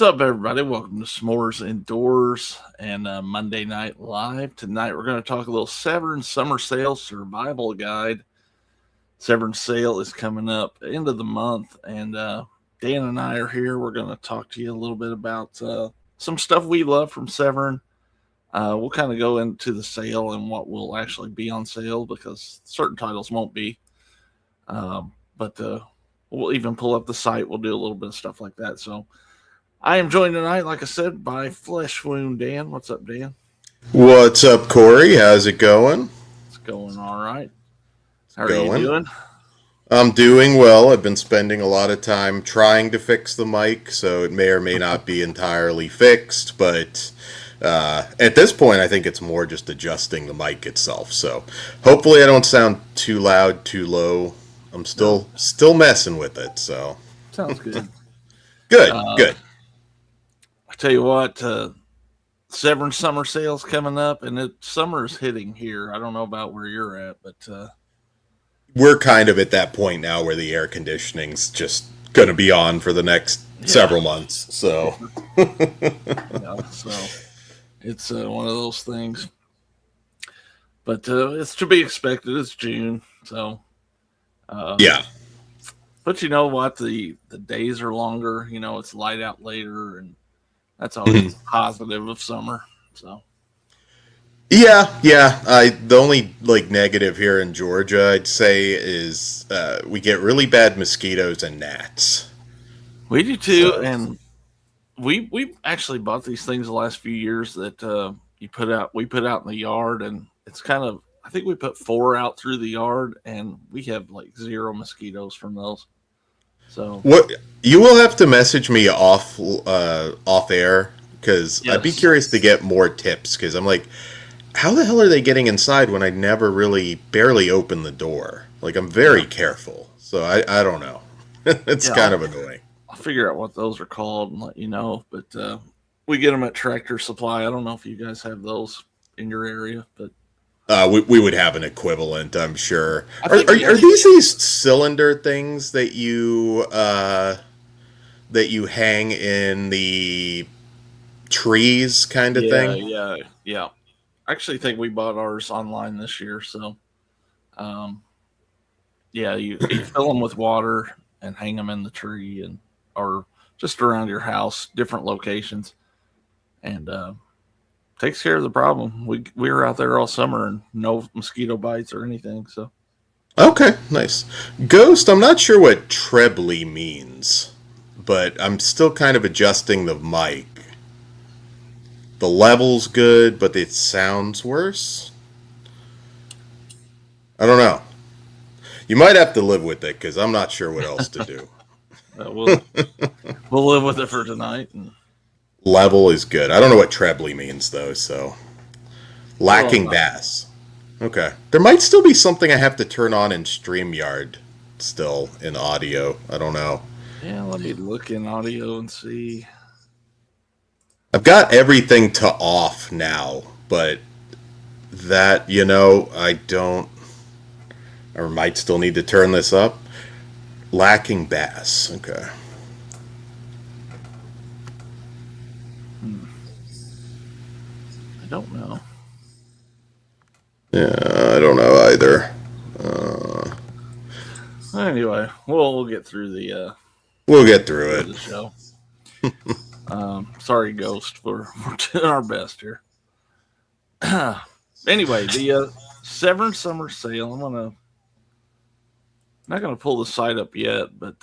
What's up, everybody? Welcome to S'mores Indoors and Monday Night Live. Tonight, we're going to talk a little Severin Summer Sale Survival Guide. Severin Sale is coming up end of the month, and Dan and I are here. We're going to talk to you a little bit about some stuff we love from Severin. We'll kind of go into the sale and what will actually be on sale because certain titles won't be. But we'll even pull up the site. We'll do a little bit of stuff like that. So I am joined tonight, like I said, by Flesh Wound Dan. What's up, Dan? What's up, Corey? How's it going? It's going all right. How are you doing? I'm doing well. I've been spending a lot of time trying to fix the mic, so it may or may not be entirely fixed, but at this point, I think it's more just adjusting the mic itself. So hopefully I don't sound too loud, too low. I'm still messing with it, so. Sounds good. Good. I tell you what, Severin Summer Sale's coming up, and summer's hitting here. I don't know about where you're at, but we're kind of at that point now where the air conditioning's just going to be on for the next several months. So, so it's one of those things. But it's to be expected. It's June, so yeah. But you know what? The days are longer. You know, it's light out later, and that's always positive of summer. So. Yeah. The only negative here in Georgia, I'd say, is we get really bad mosquitoes and gnats. We do too, and we actually bought these things the last few years that we put out in the yard, and it's kind of, I think we put 4 out through the yard, and we have 0 mosquitoes from those. So what you will have to message me off air because I'd be curious to get more tips because I'm like, how the hell are they getting inside when I never barely open the door? I'm very careful, so I don't know. It's kind of annoying. I'll figure out what those are called and let you know. But we get them at Tractor Supply. I don't know if you guys have those in your area, but we would have an equivalent, I'm sure. Are these cylinder things that you hang in the trees kind of thing? Yeah. I actually think we bought ours online this year. So, you fill them with water and hang them in the tree or just around your house, different locations, and takes care of the problem. We were out there all summer and no mosquito bites or anything. So, okay, nice. Ghost, I'm not sure what trebly means, but I'm still kind of adjusting the mic. The level's good, but it sounds worse. I don't know. You might have to live with it because I'm not sure what else to do. We'll live with it for tonight. Level is good. I don't know what trebly means though. So lacking bass. Okay. There might still be something I have to turn on in StreamYard still in audio. I don't know. Yeah, let me look in audio and see. I've got everything to off now, but that, I don't, or might still need to turn this up. Lacking bass. Okay. I don't know. Yeah, I don't know either. Anyway, we'll get through the. We'll get through it. The show. Sorry, Ghost. We're doing our best here. Anyway, the Severin Summer Sale. I'm not gonna pull the site up yet, but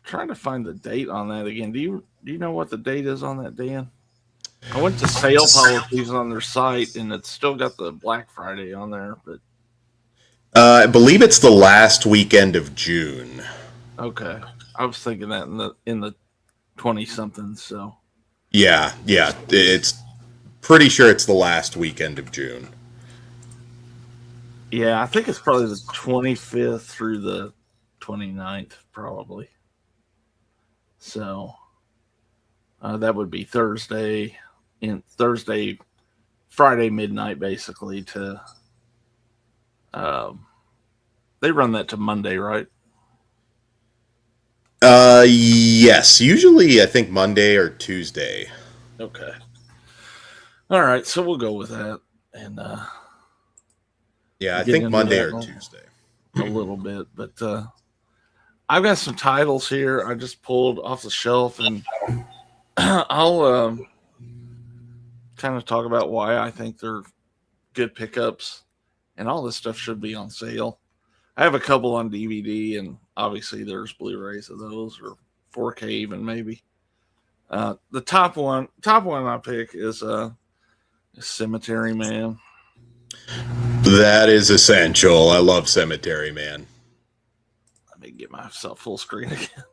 trying to find the date on that again. Do you know what the date is on that, Dan? I went to sale policies on their site, and it's still got the Black Friday on there, but I believe it's the last weekend of June. Okay. I was thinking that in the 20-something, so. Yeah. It's pretty sure it's the last weekend of June. Yeah, I think it's probably the 25th through the 29th, probably. So that would be Friday midnight, basically. To they run that to Monday, right? Yes. Usually, I think Monday or Tuesday. Okay. All right, so we'll go with that, and Yeah, we'll I get think into Monday that or in Tuesday. a little bit. But I've got some titles here I just pulled off the shelf, and I'll kind of talk about why I think they're good pickups, and all this stuff should be on sale. I have a couple on DVD, and obviously there's Blu-rays of those, or 4K even maybe. The top one I pick is Cemetery Man. That is essential. I love Cemetery Man. Let me get myself full screen again.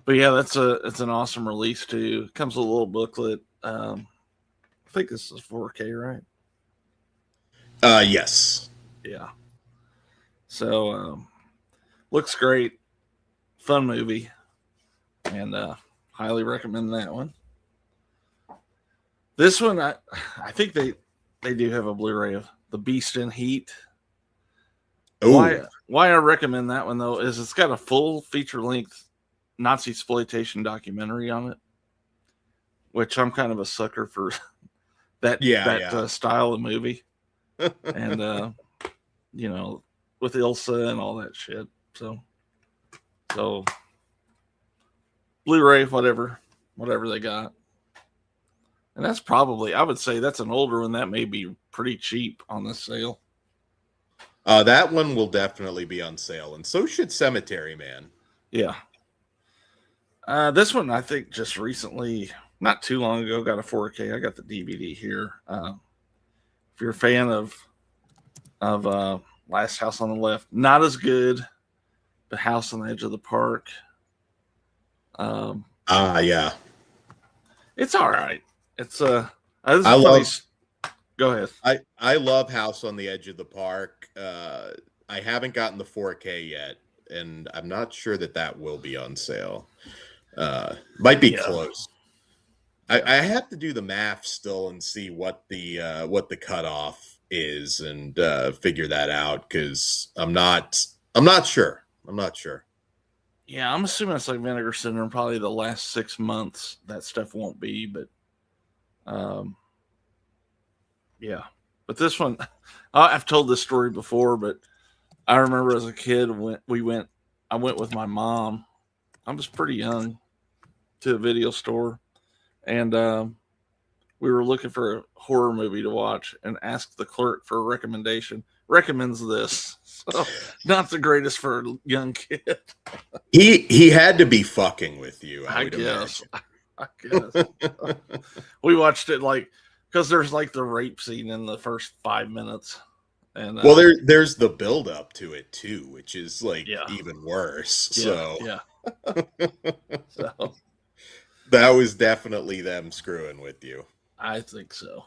But yeah, it's an awesome release too. It comes with a little booklet. I think this is 4K, right? Yes. Yeah. So looks great, fun movie, and highly recommend that one. This one, I think they do have a Blu-ray of The Beast in Heat. Oh, Why I recommend that one though is it's got a full feature length Nazi exploitation documentary on it, which I'm kind of a sucker for that style of movie, and you know, with Ilsa and all that shit. So Blu-ray, whatever they got. And that's probably, I would say that's an older one. That may be pretty cheap on this sale. That one will definitely be on sale, and so should Cemetery Man. Yeah. This one, I think, just recently, not too long ago, got a 4K. I got the DVD here. If you're a fan of Last House on the Left, not as good. The House on the Edge of the Park. Yeah. It's all right. It's this is I funny. love Go ahead. I love House on the Edge of the Park. I haven't gotten the 4K yet, and I'm not sure that will be on sale. Might be close. I have to do the math still and see what the cutoff is and figure that out because I'm not sure. I'm not sure. Yeah, I'm assuming it's like Vinegar Syndrome. Probably the last 6 months that stuff won't be, but yeah. But this one, I've told this story before, but I remember as a kid I went with my mom. I was pretty young to a video store, and we were looking for a horror movie to watch, and asked the clerk for a recommendation. Recommends this, so not the greatest for a young kid. He had to be fucking with you. I would guess. imagine. I guess. We watched it because there's like the rape scene in the first 5 minutes. And well, there's the build up to it too, which is like even worse. Yeah. So that was definitely them screwing with you. I think so.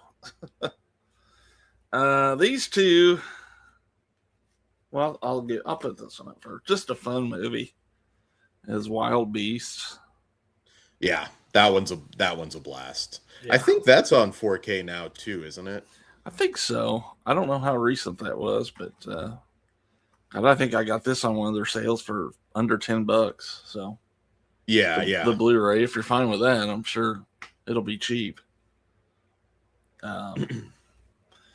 These two, well, I'll put this one up first. Just a fun movie is Wild Beasts. Yeah, that one's a blast. Yeah. I think that's on 4K now too, isn't it? I think so. I don't know how recent that was, but I think I got this on one of their sales for under $10. So the Blu-ray. If you're fine with that, I'm sure it'll be cheap.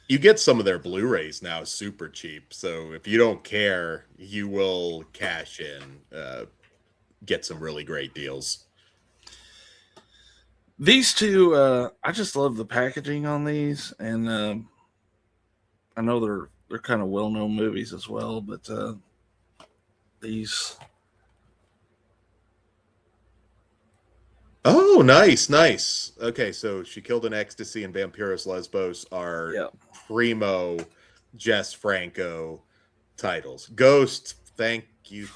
You get some of their Blu-rays now super cheap. So if you don't care, you will cash in, get some really great deals. These two, I just love the packaging on these, and I know they're kind of well-known movies as well, but these. Oh, nice. Okay, so She Killed in Ecstasy and Vampiros Lesbos are primo Jess Franco titles. Ghost, thank you.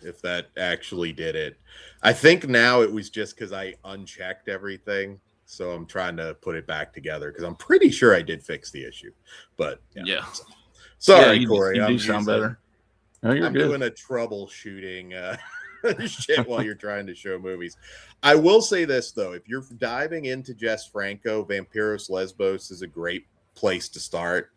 If that actually did it. I think now it was just because I unchecked everything, so I'm trying to put it back together because I'm pretty sure I did fix the issue. But sorry, Corey. You do sound better. No, I'm doing a troubleshooting shit while you're trying to show movies. I will say this though: if you're diving into Jess Franco, Vampiros Lesbos is a great place to start.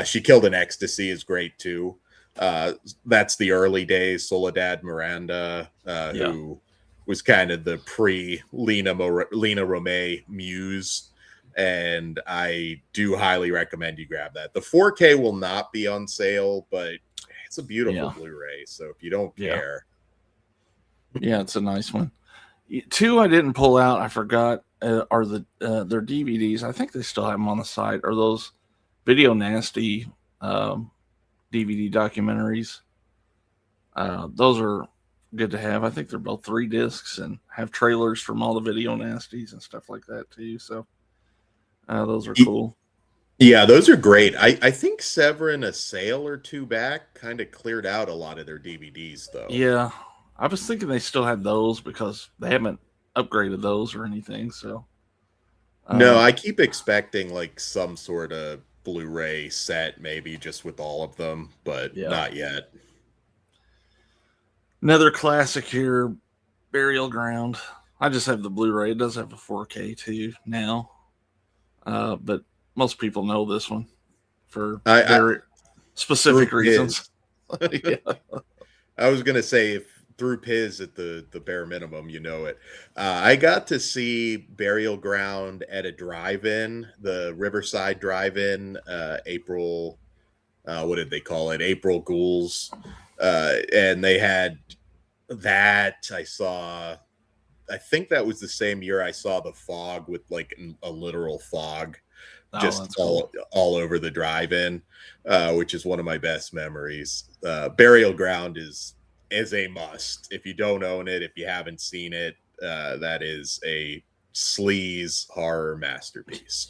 She Killed in Ecstasy is great too. That's the early days. Soledad Miranda, Yeah. who was kind of the pre-Lena Romay muse. And I do highly recommend you grab that. The 4K will not be on sale, but it's a beautiful Yeah. Blu-ray. So if you don't Yeah. care. Yeah, it's a nice one. Two I didn't pull out, I forgot, are their DVDs. I think they still have them on the site. Are those Video Nasty DVD documentaries? Those are good to have. I think they're both 3 discs and have trailers from all the Video Nasties and stuff like that too. So those are cool. Yeah, those are great. I think Severin, a sale or two back, kind of cleared out a lot of their DVDs, though. Yeah, I was thinking they still had those because they haven't upgraded those or anything. So no, I keep expecting like some sort of Blu-ray set, maybe just with all of them, but not yet. Another classic here, Burial Ground. I just have the Blu-ray. It does have a 4K too now, but most people know this one for very specific reasons. Yeah. I was gonna say, if through Piz at the bare minimum, you know it. I got to see Burial Ground at a drive-in, the Riverside Drive-in, April. What did they call it? April Ghouls, and they had that. I think that was the same year I saw The Fog with like a literal fog, just all over the drive-in, which is one of my best memories. Burial Ground is a must. If you don't own it, if you haven't seen it, that is a sleaze horror masterpiece.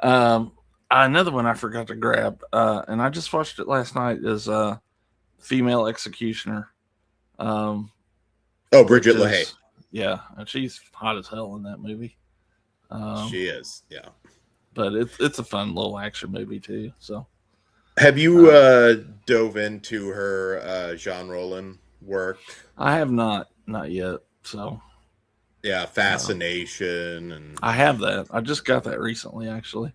Yeah. Another one I forgot to grab, and I just watched it last night, is Female Executioner. Bridget LaHaye. Yeah, and she's hot as hell in that movie. She is, yeah. But it's a fun little action movie too. So, have you dove into her Jean Rollin work? I have not yet. So, yeah, Fascination, and I have that. I just got that recently, actually.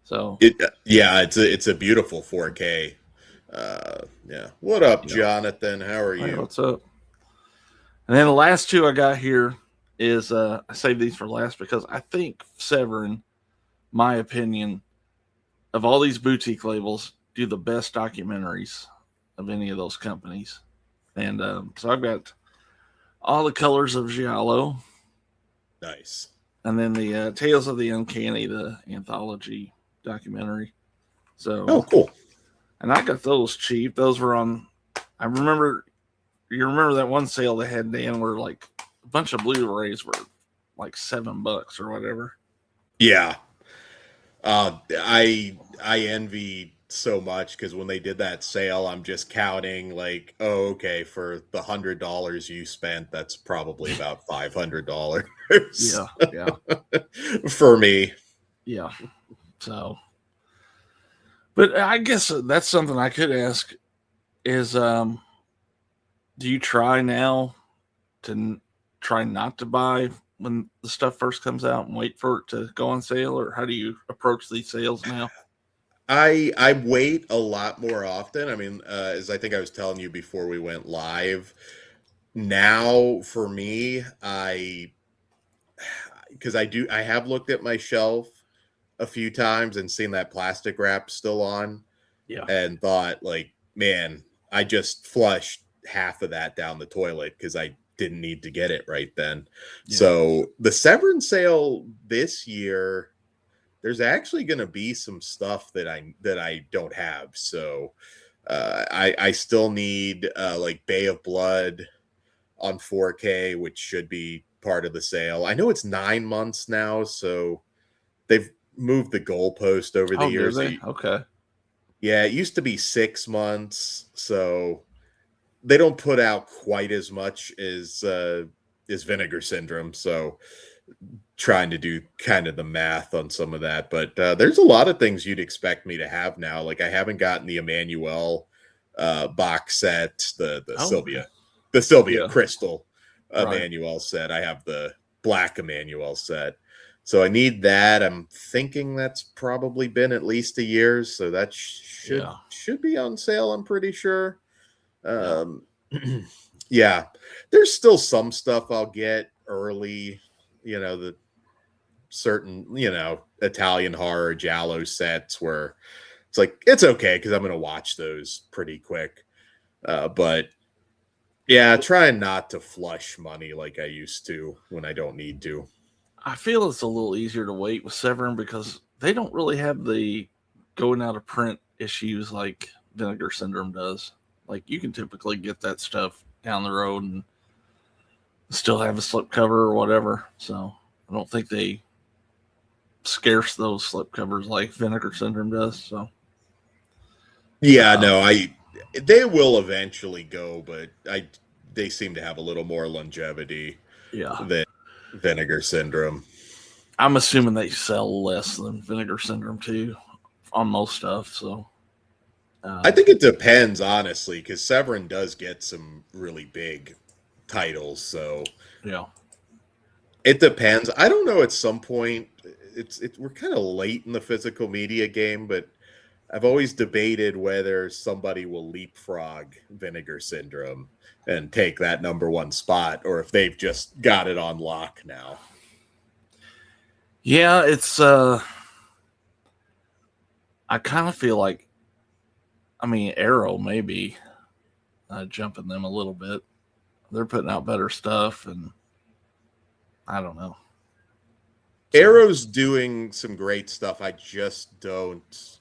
So, it's a beautiful 4K. Yeah. What up, Jonathan? How are you? Hey, what's up? And then the last two I got here is I saved these for last because I think Severin, my opinion, of all these boutique labels, do the best documentaries of any of those companies. And so I've got All the Colors of Giallo. Nice. And then the Tales of the Uncanny, the anthology documentary. So, oh, cool. And I got those cheap. Those were on, you remember that one sale they had, Dan, where like a bunch of Blu-rays were like $7 or whatever. Yeah. I envy so much because when they did that sale, I'm just counting like, oh, okay, for the $100 you spent, that's probably about $500. Yeah. For me. Yeah. So, but I guess that's something I could ask is, do you try now to try not to buy when the stuff first comes out and wait for it to go on sale, or how do you approach these sales now? I wait a lot more often. I mean, as I think I was telling you before we went live, now for me, because I have looked at my shelf a few times and seen that plastic wrap still on, and thought like, man, I just flushed half of that down the toilet because I didn't need to get it right then. So the Severin sale this year, there's actually going to be some stuff that I don't have. So I still need like Bay of Blood on 4K, which should be part of the sale. I know it's 9 months now, so they've moved the goalpost over the years. Okay. Yeah, it used to be 6 months, so they don't put out quite as much as Vinegar Syndrome. So trying to do kind of the math on some of that, but there's a lot of things you'd expect me to have now. Like I haven't gotten the Emmanuel box set, the Sylvia Crystal Emmanuel set. I have the black Emmanuel set. So I need that. I'm thinking that's probably been at least a year, so that Yeah. should be on sale, I'm pretty sure. Yeah. Um, yeah, there's still some stuff I'll get early, the certain, Italian horror Giallo sets where it's like, it's okay because I'm going to watch those pretty quick. But yeah, trying not to flush money like I used to when I don't need to. I feel it's a little easier to wait with Severin because they don't really have the going out of print issues like Vinegar Syndrome does. Like you can typically get that stuff down the road and still have a slipcover or whatever. So I don't think they scarce those slipcovers like Vinegar Syndrome does. So Yeah, no, they will eventually go, but they seem to have a little more longevity yeah, than Vinegar Syndrome. I'm assuming they sell less than Vinegar Syndrome too on most stuff. So I think it depends, honestly, because Severin does get some really big titles, so yeah, it depends. I don't know. At some point, we're kind of late in the physical media game, but I've always debated whether somebody will leapfrog Vinegar Syndrome and take that number one spot, or if they've just got it on lock now. yeah. It's I kind of feel like, I mean, Arrow maybe jumping them a little bit. They're putting out better stuff, and I don't know. Arrow's doing some great stuff. I just don't.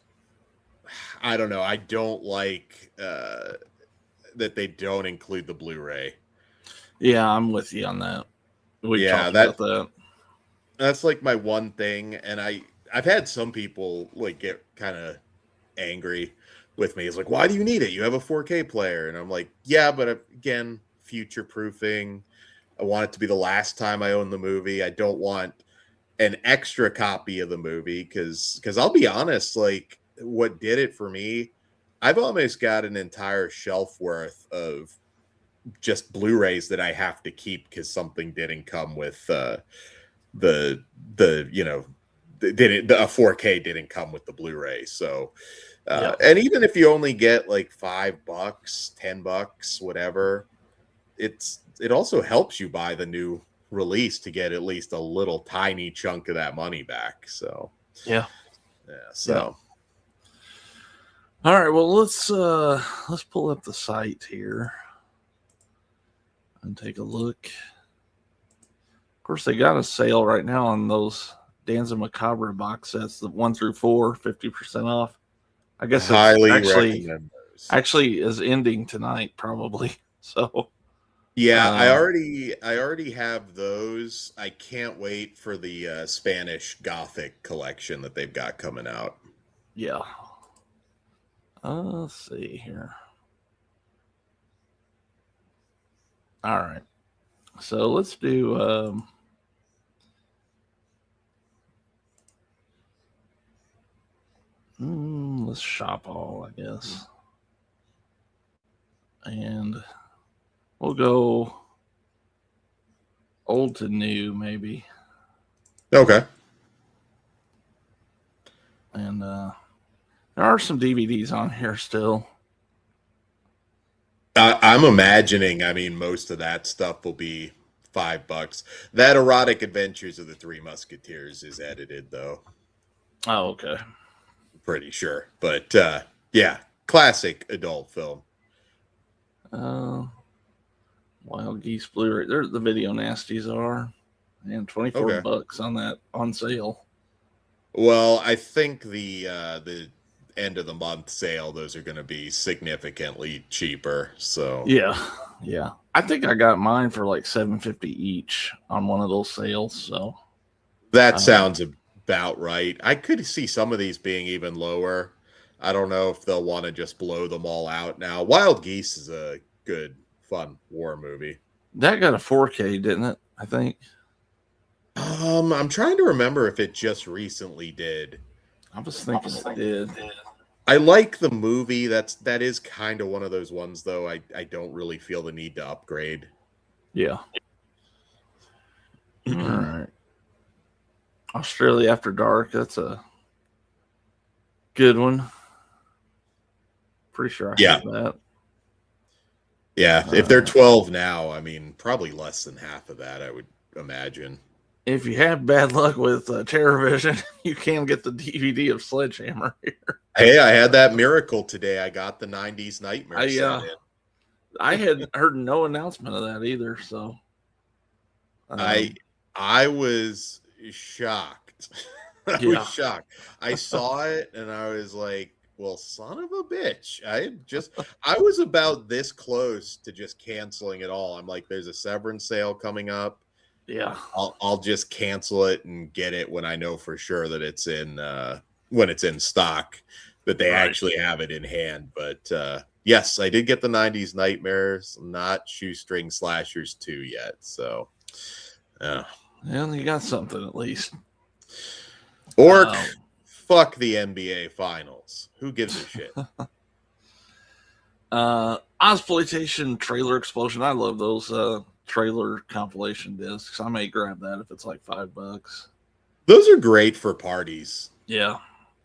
I don't know. I don't like that they don't include the Blu-ray. Yeah, I'm with you on that. We've Yeah, talked about that. that's like my one thing, and I've had some people like get kind of angry with me. It's like, why do you need it? You have a 4K player, and I'm like, yeah, but again, future proofing. I want it to be the last time I own the movie. I don't want an extra copy of the movie because I'll be honest, like what did it for me, I've almost got an entire shelf worth of just Blu-rays that I have to keep because something didn't come with the a 4K didn't come with the Blu-ray. So Yeah, and even if you only get like $5, $10, whatever, it also helps you buy the new release to get at least a little tiny chunk of that money back. So yeah, yeah, yeah. so All right, well let's pull up the site here and take a look. Of course, they got a sale right now on those Danza Macabre box sets, the 1 through 4, 50% off. I guess it's highly recommend those. actually is ending tonight, probably. So Yeah, um, I already have those. I can't wait for the Spanish Gothic collection that they've got coming out. yeah. Let's see here. All right. So let's do let's shop all, I guess. And we'll go old to new, maybe. Okay. And there are some DVDs on here still. I'm imagining, I mean, most of that stuff will be $5. That Erotic Adventures of the Three Musketeers is edited, though. Oh, okay. Pretty sure. But yeah, classic adult film. Uh, Wild Geese Blu-ray. There, the video nasties are, and 24 Okay. bucks on that on sale. Well, I think the end of the month sale, those are going to be significantly cheaper. So Yeah, yeah. I think I got mine for like 750 each on one of those sales. So that um, sounds about right. I could see some of these being even lower. I don't know if they'll want to just blow them all out now. Wild Geese is a good, fun war movie. that got a 4K, didn't it? I think. I'm trying to remember if it just recently did. I was thinking it did. I like the movie. That is kind of one of those ones though. I don't really feel the need to upgrade. Yeah. All right. Australia After Dark. That's a good one. Pretty sure I Yeah. have that. Yeah. If they're 12 now, I mean, probably less than half of that, I would imagine. If you have bad luck with TerraVision, you can get the DVD of Sledgehammer here. Hey, I had that miracle today. I got the 90s Nightmare set in. I had heard no announcement of that either, so I was shocked. I was shocked. I saw it and I was like, well, son of a bitch. I was about this close to just canceling it all. I'm like, there's a Severin sale coming up. Yeah. I'll just cancel it and get it when I know for sure that it's in when it's in stock, that they actually have it in hand. But yes, I did get the 90s Nightmares, not Shoestring Slashers 2 yet. So well, you got something at least. Orc, fuck the NBA Finals. Who gives a shit? Exploitation Trailer Explosion. I love those trailer compilation discs. I may grab that if it's like $5. Those are great for parties. Yeah.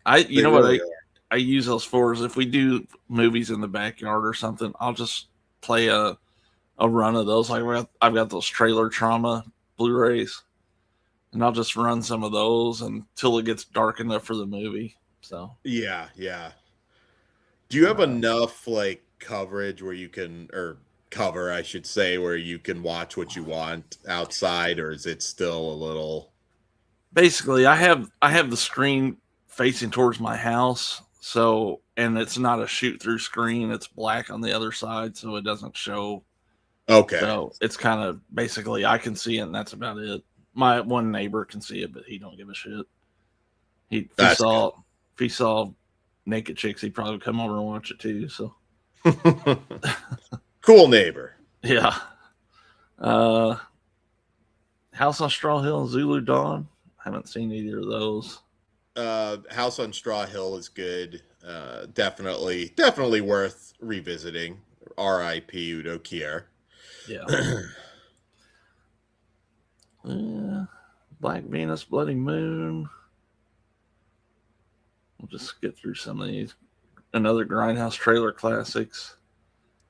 I use those for is if we do movies in the backyard or something, I'll just play a run of those. Like I've got those Trailer Trauma Blu-rays, and I'll just run some of those until it gets dark enough for the movie. So yeah. Do you have enough like coverage where you can, or cover, I should say, where you can watch what you want outside, or is it still a little? Basically, I have the screen facing towards my house, so and it's not a shoot through screen; it's black on the other side, so it doesn't show. Okay. So it's kind of basically I can see it, and that's about it. My one neighbor can see it, but he don't give a shit. If he saw naked chicks, he'd probably come over and watch it too. So cool neighbor. Yeah. House on Straw Hill and Zulu Dawn. Haven't seen either of those. House on Straw Hill is good. Definitely worth revisiting. R.I.P. Udo Kier. Yeah. Black Venus, Bloody Moon. We'll just get through some of these. Another Grindhouse Trailer Classics.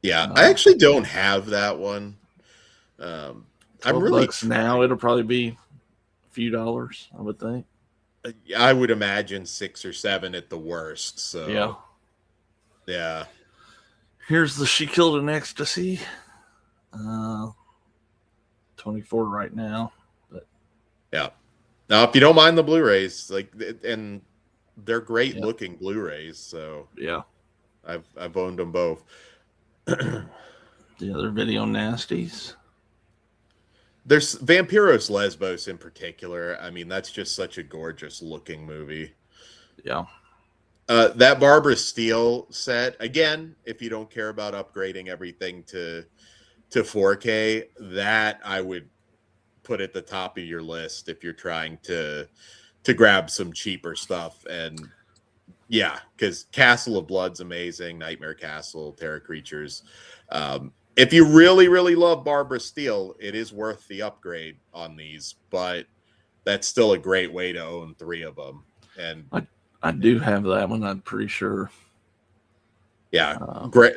Yeah, I actually don't have that one. I'm really $12 now. It'll probably be a few dollars, I would think. I would imagine 6 or 7 at the worst. So yeah. Here's the She Killed an Ecstasy. 24 right now. But yeah. Now, if you don't mind the Blu-rays, like, and they're great looking Blu-rays, so yeah, I've owned them both. The other video nasties. There's Vampiros Lesbos in particular. I mean, that's just such a gorgeous looking movie. Yeah. That Barbara Steele set, again, if you don't care about upgrading everything to 4K, that I would put at the top of your list if you're trying to grab some cheaper stuff. And yeah, because Castle of Blood's amazing, Nightmare Castle, Terror Creatures. If you really, really love Barbara Steele, it is worth the upgrade on these, but that's still a great way to own 3 of them. And I do have that one, I'm pretty sure. Yeah, great.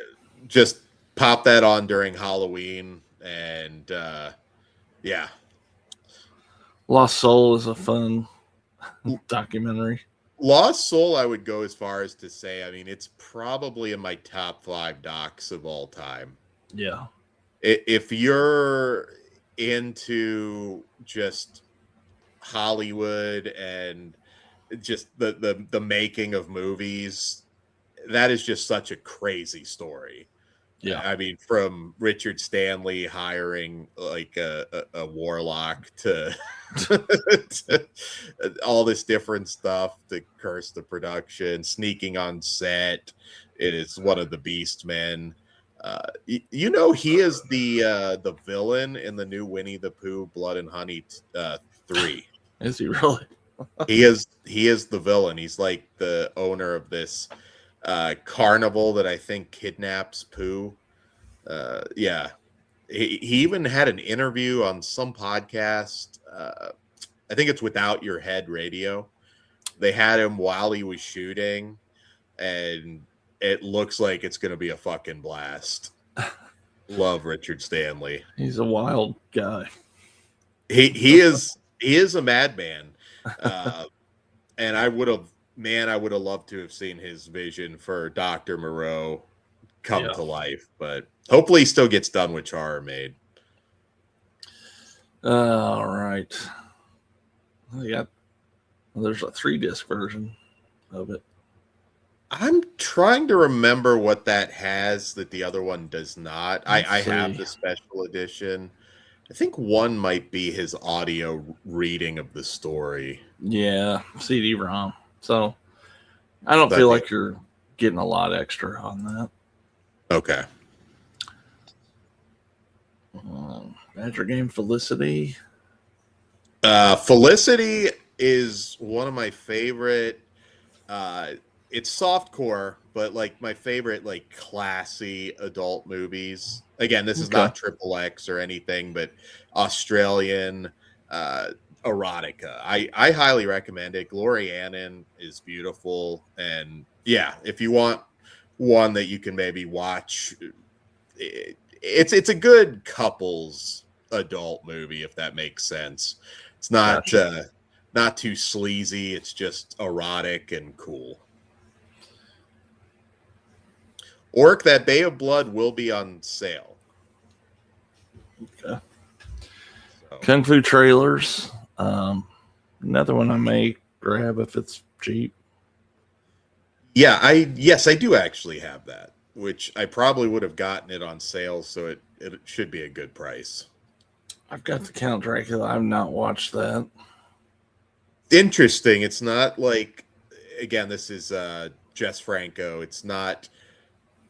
Just pop that on during Halloween, and yeah. Lost Soul is a fun documentary. Lost Soul, I would go as far as to say, I mean, it's probably in my top 5 docs of all time. Yeah. If you're into just Hollywood and just the making of movies, that is just such a crazy story. Yeah. I mean, from Richard Stanley hiring like a warlock to, to all this different stuff to curse the production, sneaking on set. It is one of the Beastmen. You know, he is the villain in the new Winnie the Pooh Blood and Honey 3. Is he really? He is the villain. He's like the owner of this carnival that I think kidnaps Pooh. Yeah, he even had an interview on some podcast. I think it's Without Your Head Radio. They had him while he was shooting, and it looks like it's going to be a fucking blast. Love Richard Stanley. He's a wild guy. He is a madman. And I would have loved to have seen his vision for Dr. Moreau come to life, but hopefully he still gets done with Horror Made. All right. There's a 3-disc version of it. I'm trying to remember what that has that the other one does not. I have the special edition. I think one might be his audio reading of the story. Yeah, CD-ROM. So I don't feel like you're getting a lot extra on that. Okay. Badger Game Felicity. Felicity is one of my favorite. It's softcore, but like my favorite, like classy adult movies. Again, this is not XXX or anything, but Australian erotica. I highly recommend it. Glory Annan is beautiful, and yeah, if you want one that you can maybe watch, it's a good couples adult movie, if that makes sense. It's not not too sleazy. It's just erotic and cool. Orc, that Bay of Blood will be on sale. Okay. So. Kung Fu Trailers. Another one I may grab if it's cheap. Yeah, I do actually have that, which I probably would have gotten it on sale, so it should be a good price. I've got the Count Dracula. I've not watched that. Interesting. It's not like, again, this is Jess Franco. It's not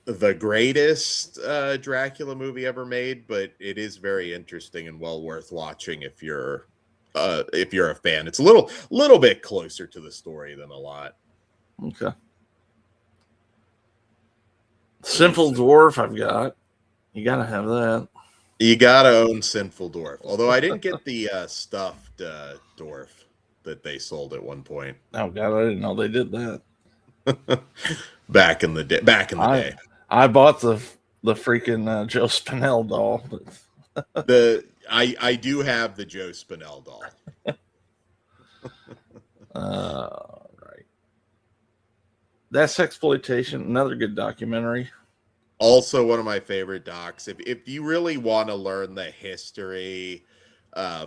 the greatest Dracula movie ever made, but it is very interesting and well worth watching if you're a fan. It's a little bit closer to the story than a lot. Okay. Sinful Dwarf, I've got. You gotta have that. You gotta own Sinful Dwarf. Although I didn't get the stuffed dwarf that they sold at one point. Oh god, I didn't know they did that. Back in the day. I bought the freaking Joe Spinell doll. I do have the Joe Spinell doll. Right. That's Exploitation, another good documentary. Also one of my favorite docs. If you really want to learn the history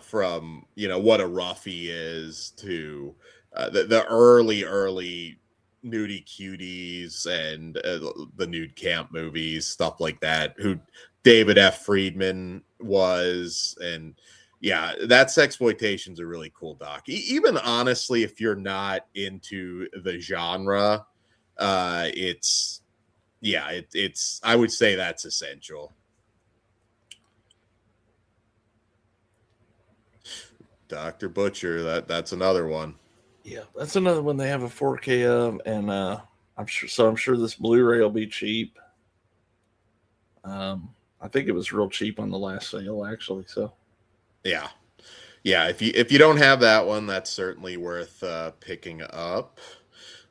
from, what a roughie is to the early nudie cuties and the nude camp movies, stuff like that, who David F. Friedman was, and yeah, that's Exploitation's a really cool doc. Even honestly, if you're not into the genre, it's I would say that's essential. Dr. Butcher, that's another one. Yeah, that's another one they have a 4K of, and I'm sure this Blu-ray will be cheap. I think it was real cheap on the last sale, actually. So, yeah. If you don't have that one, that's certainly worth picking up.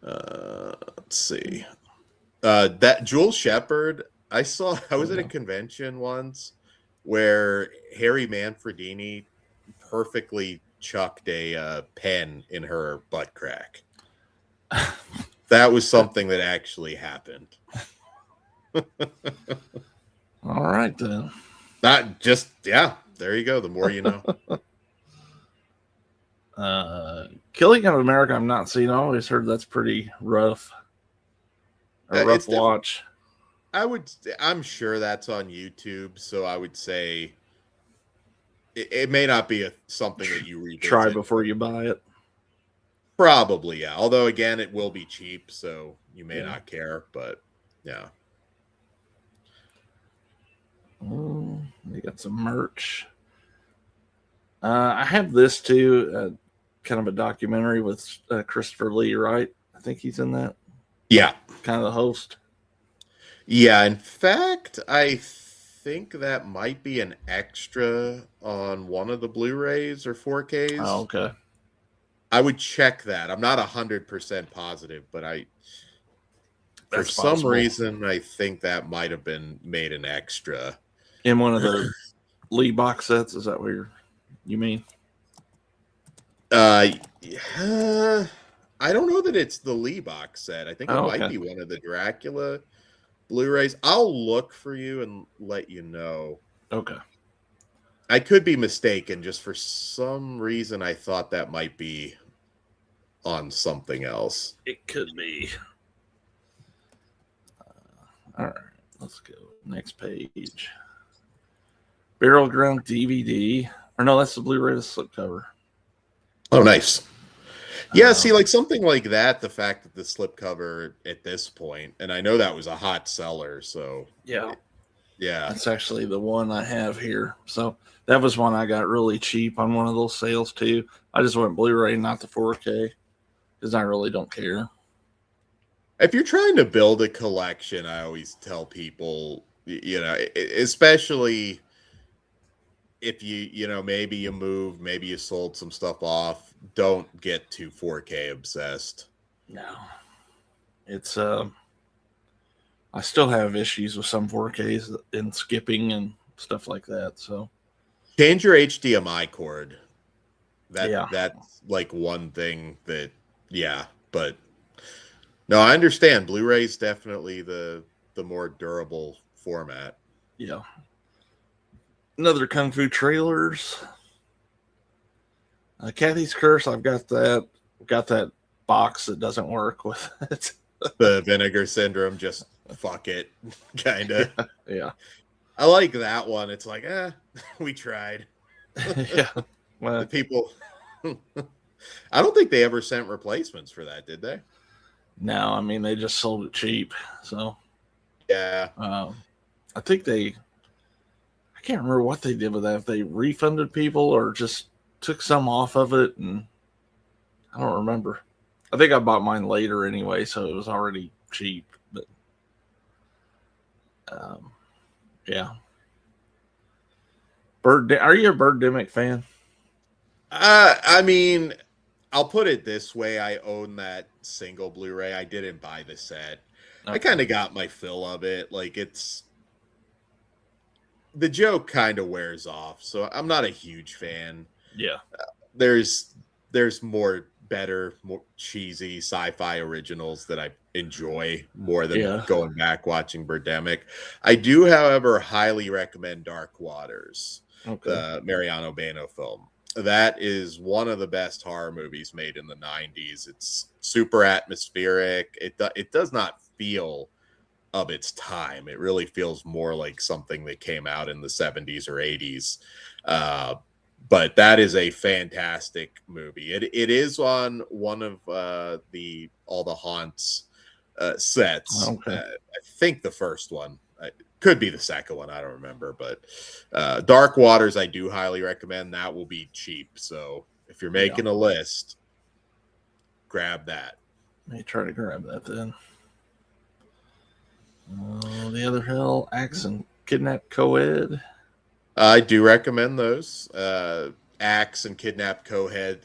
Let's see. That Jules Shepard, I was at a convention once where Harry Manfredini perfectly chucked a pen in her butt crack. That was something that actually happened. All right, then. Not just, there you go. The more you know. Killing of America, I'm not seeing. I always heard that's pretty rough. A rough watch. I'm sure that's on YouTube, so I would say it may not be something that you revisit. Try before you buy it. Probably, yeah. Although, again, it will be cheap, so you may not care, but yeah. They got some merch. I have this too, kind of a documentary with Christopher Lee, right? I think he's in that. Yeah. Kind of the host. Yeah, in fact, I think that might be an extra on one of the Blu-rays or Oh, 4Ks. okay. I would check that. I'm not 100% positive, but for That's some possible. reason, I think that might have been made an extra. In one of the Lee box sets, is that what you mean? Yeah, I don't know that it's the Lee box set. I think it Oh, might okay. be one of the Dracula Blu-rays. I'll look for you and let you know. Okay. I could be mistaken. Just for some reason, I thought that might be on something else. It could be. All right. Let's go. Next page. Barrel Ground DVD. Or no, that's the Blu-ray, the slipcover. Oh, nice. Yeah, see, Um, like something like that, the fact that the slipcover at this point, and I know that was a hot seller, so yeah, yeah. that's actually the one I have here. So that was one I got really cheap on one of those sales too. I just went Blu-ray, not the 4K, because I really don't care. If you're trying to build a collection, I always tell people, especially if maybe you moved, maybe you sold some stuff off, don't get too 4K obsessed. No, it's I still have issues with some 4Ks and skipping and stuff like that. So Change your HDMI cord. yeah, That's like one thing that, yeah, but no, I understand. Blu-ray's definitely the more durable format. yeah. Another Kung Fu Trailers. Kathy's Curse. I've got that. Got that box that doesn't work with it. The vinegar syndrome, just fuck it, kind of. Yeah, yeah, I like that one. It's like, we tried. yeah. The Well, people. I don't think they ever sent replacements for that, did they? no, I mean they just sold it cheap. So Yeah. I think they. I can't remember what they did with that. If they refunded people or just took some off of it, and I don't remember. I think I bought mine later anyway, so it was already cheap. But um, yeah, Are you a Birdemic fan? I mean, I'll put it this way: I own that single Blu-ray. I didn't buy the set. I Okay. kind of got my fill of it. Like the joke kind of wears off, so I'm not a huge fan. Yeah. There's more better, more cheesy sci-fi originals that I enjoy more than Yeah. going back watching Birdemic. I do, however, highly recommend Dark Waters, Okay. the Mariano Bano film. That is one of the best horror movies made in the 90s. It's super atmospheric. It does not feel of its time. It really feels more like something that came out in the 70s or 80s. But that is a fantastic movie. It is on one of the All the Haunts sets. Okay. I think the first one. Could be the second one. I don't remember. But Dark Waters, I do highly recommend. That will be cheap. So if you're Yeah. making a list, grab that. Let me try to grab that then. The other hell, Axe and Kidnap Co-Ed. I do recommend those. Axe and Kidnap Co-Ed.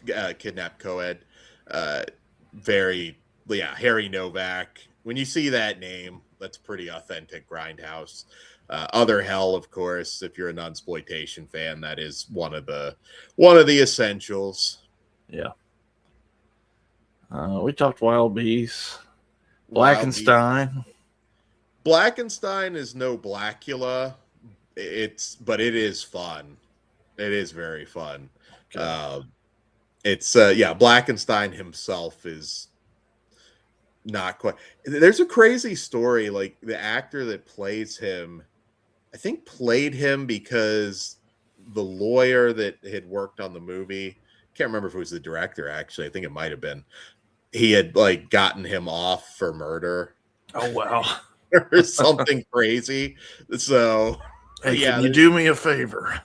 Very, yeah, Harry Novak. When you see that name, that's pretty authentic Grindhouse. Other Hell, of course, if you're a non-exploitation fan, that is one of the essentials. Yeah. We talked Wild Beasts. Wild Beast. Blackenstein is no Blackula. But it is fun. It is very fun. Okay. Blackenstein himself is not quite. There's a crazy story. Like the actor that plays him, I think played him because the lawyer that had worked on the movie, can't remember if it was the director actually. I think it might have been. He had like gotten him off for murder. Oh wow. Or something crazy. So hey, yeah, can you do me a favor?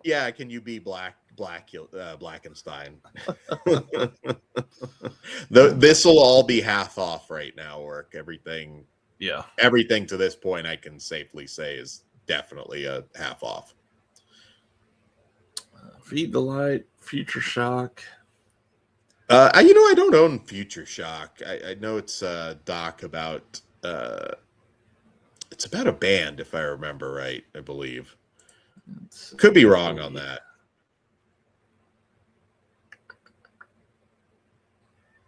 Yeah, can you be Blackenstein? This will all be half off right now, Orc. Everything to this point, I can safely say is definitely a half off. Feed the Light, Future Shock. I don't own Future Shock. I know it's a doc about it's about a band, if I remember right. I believe. Could be wrong on that.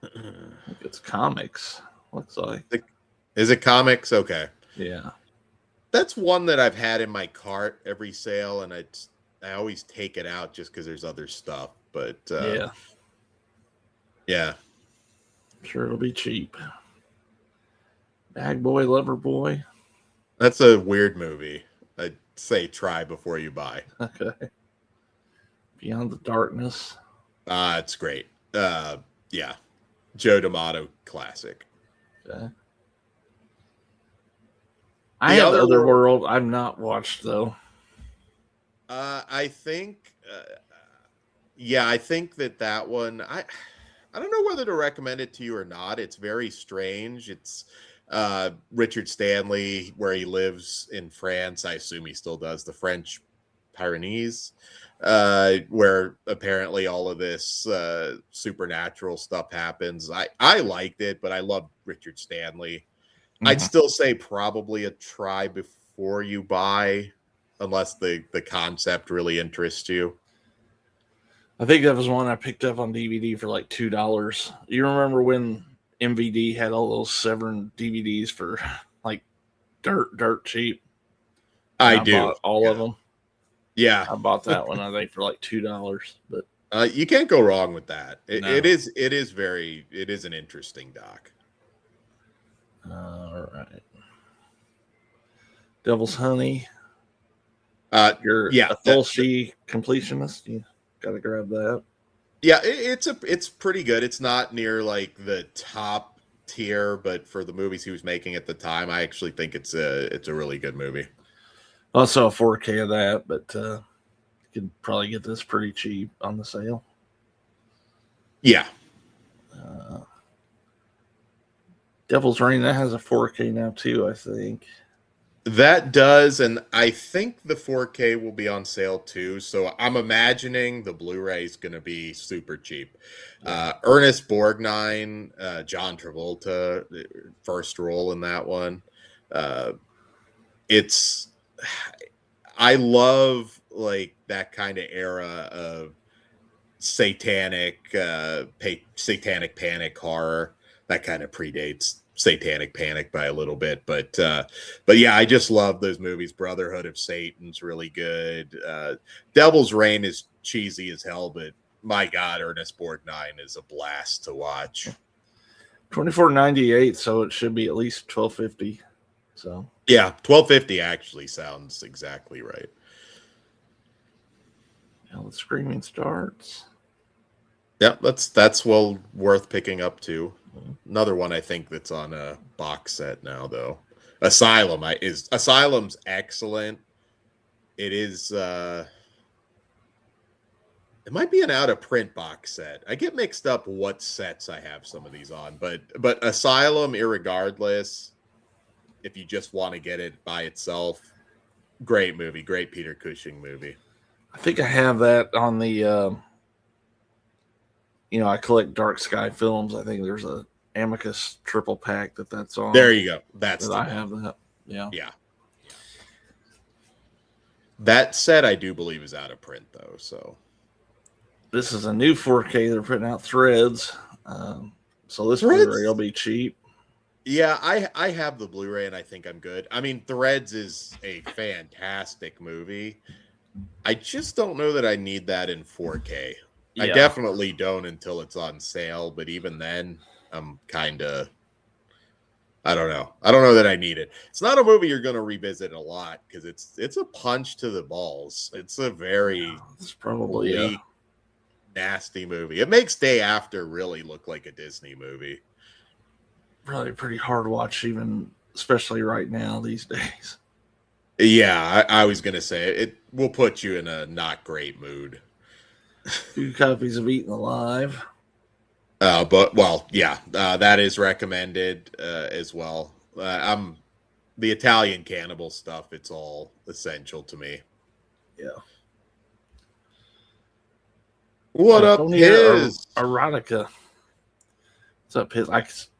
I think it's comics. Looks like. Is it comics? Okay. Yeah. That's one that I've had in my cart every sale, and I always take it out just because there's other stuff. But yeah. Yeah. I'm sure it'll be cheap. Bag Boy, Lover Boy. That's a weird movie. I'd say try before you buy. Okay. Beyond the Darkness. It's great. Yeah. Joe D'Amato classic. Okay. I have the Other World. I've not watched though. I think, I think that one. I don't know whether to recommend it to you or not. It's very strange. It's Richard Stanley, where he lives in France. I assume he still does the French Pyrenees, where apparently all of this supernatural stuff happens. I liked it, but I love Richard Stanley. I'd still say probably a try before you buy, unless the concept really interests you. I think that was one I picked up on DVD for like $2. You remember when MVD had all those Severin DVDs for like dirt cheap? I do. Bought all of them. Yeah, I bought that one. I think for like $2. But you can't go wrong with that. No. It is an interesting doc. All right. Devil's Honey. You're a full she completionist. You got to grab that. Yeah, it's pretty good. It's not near like the top tier, but for the movies he was making at the time, I actually think it's a really good movie. Also a 4K of that, but you could probably get this pretty cheap on the sale. Yeah. Devil's Reign, that has a 4K now too, I think. That does, and I think the 4K will be on sale too. So I'm imagining the Blu-ray is going to be super cheap. Ernest Borgnine, John Travolta, first role in that one. I love like that kind of era of satanic panic horror. That kind of predates Satanic Panic by a little bit, but yeah, I just love those movies. Brotherhood of Satan's really good. Devil's Reign is cheesy as hell, but my God, Ernest Borgnine is a blast to watch. $24.98, so it should be at least $12.50. So yeah, $12.50 actually sounds exactly right. Now the screaming starts. Yeah, that's well worth picking up too. Another one I think that's on a box set now though. Asylum's excellent. It is it might be an out of print box set. I get mixed up what sets I have some of these on, but Asylum irregardless, if you just want to get it by itself, great movie, great Peter Cushing movie. I think I have that on the I collect Dark Sky Films. I think there's a Amicus triple pack that's on. There you go. I have that. Yeah. Yeah. That set I do believe is out of print though. So this is a new 4K. They're putting out Threads. So this Blu-ray will be cheap. Yeah, I have the Blu-ray and I think I'm good. I mean, Threads is a fantastic movie. I just don't know that I need that in 4K. Yeah. I definitely don't until it's on sale, but even then, I'm kind of, I don't know. I don't know that I need it. It's not a movie you're going to revisit a lot because it's a punch to the balls. It's a very it's probably nasty movie. It makes Day After really look like a Disney movie. Probably pretty hard watch, even especially right now these days. Yeah, I was going to say it will put you in a not great mood. 2 copies of Eaten Alive. That is recommended as well. I'm the Italian cannibal stuff, it's all essential to me. Yeah. What up, Antonia Piz? Erotica. What's up, Piz?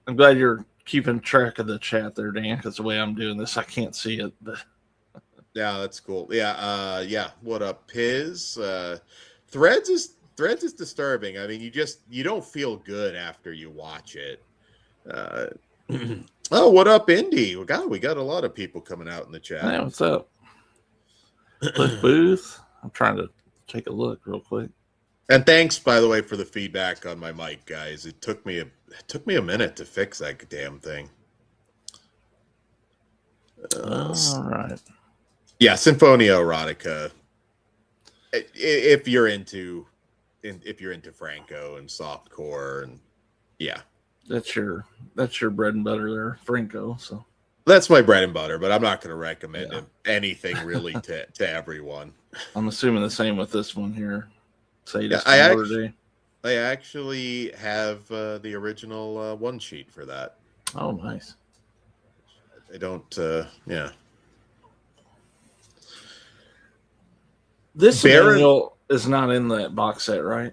I'm glad you're keeping track of the chat there, Dan, because the way I'm doing this, I can't see it. But Yeah, that's cool. Yeah. What up, Piz? Threads is disturbing. I mean, you don't feel good after you watch it. Oh, what up, Indy? We got a lot of people coming out in the chat. hey, what's up? Cliff Booth. I'm trying to take a look real quick. And thanks, by the way, for the feedback on my mic, guys. It took me a minute to fix that damn thing. All right. Yeah, Symphonia Erotica. If you're into Franco and softcore, and yeah, That's your bread and butter there, Franco. So that's my bread and butter. But I'm not going to recommend anything really to everyone. I'm assuming the same with this one here. I actually have the original one sheet for that. Oh, nice. I don't. Yeah. This Emmanuel is not in that box set, right?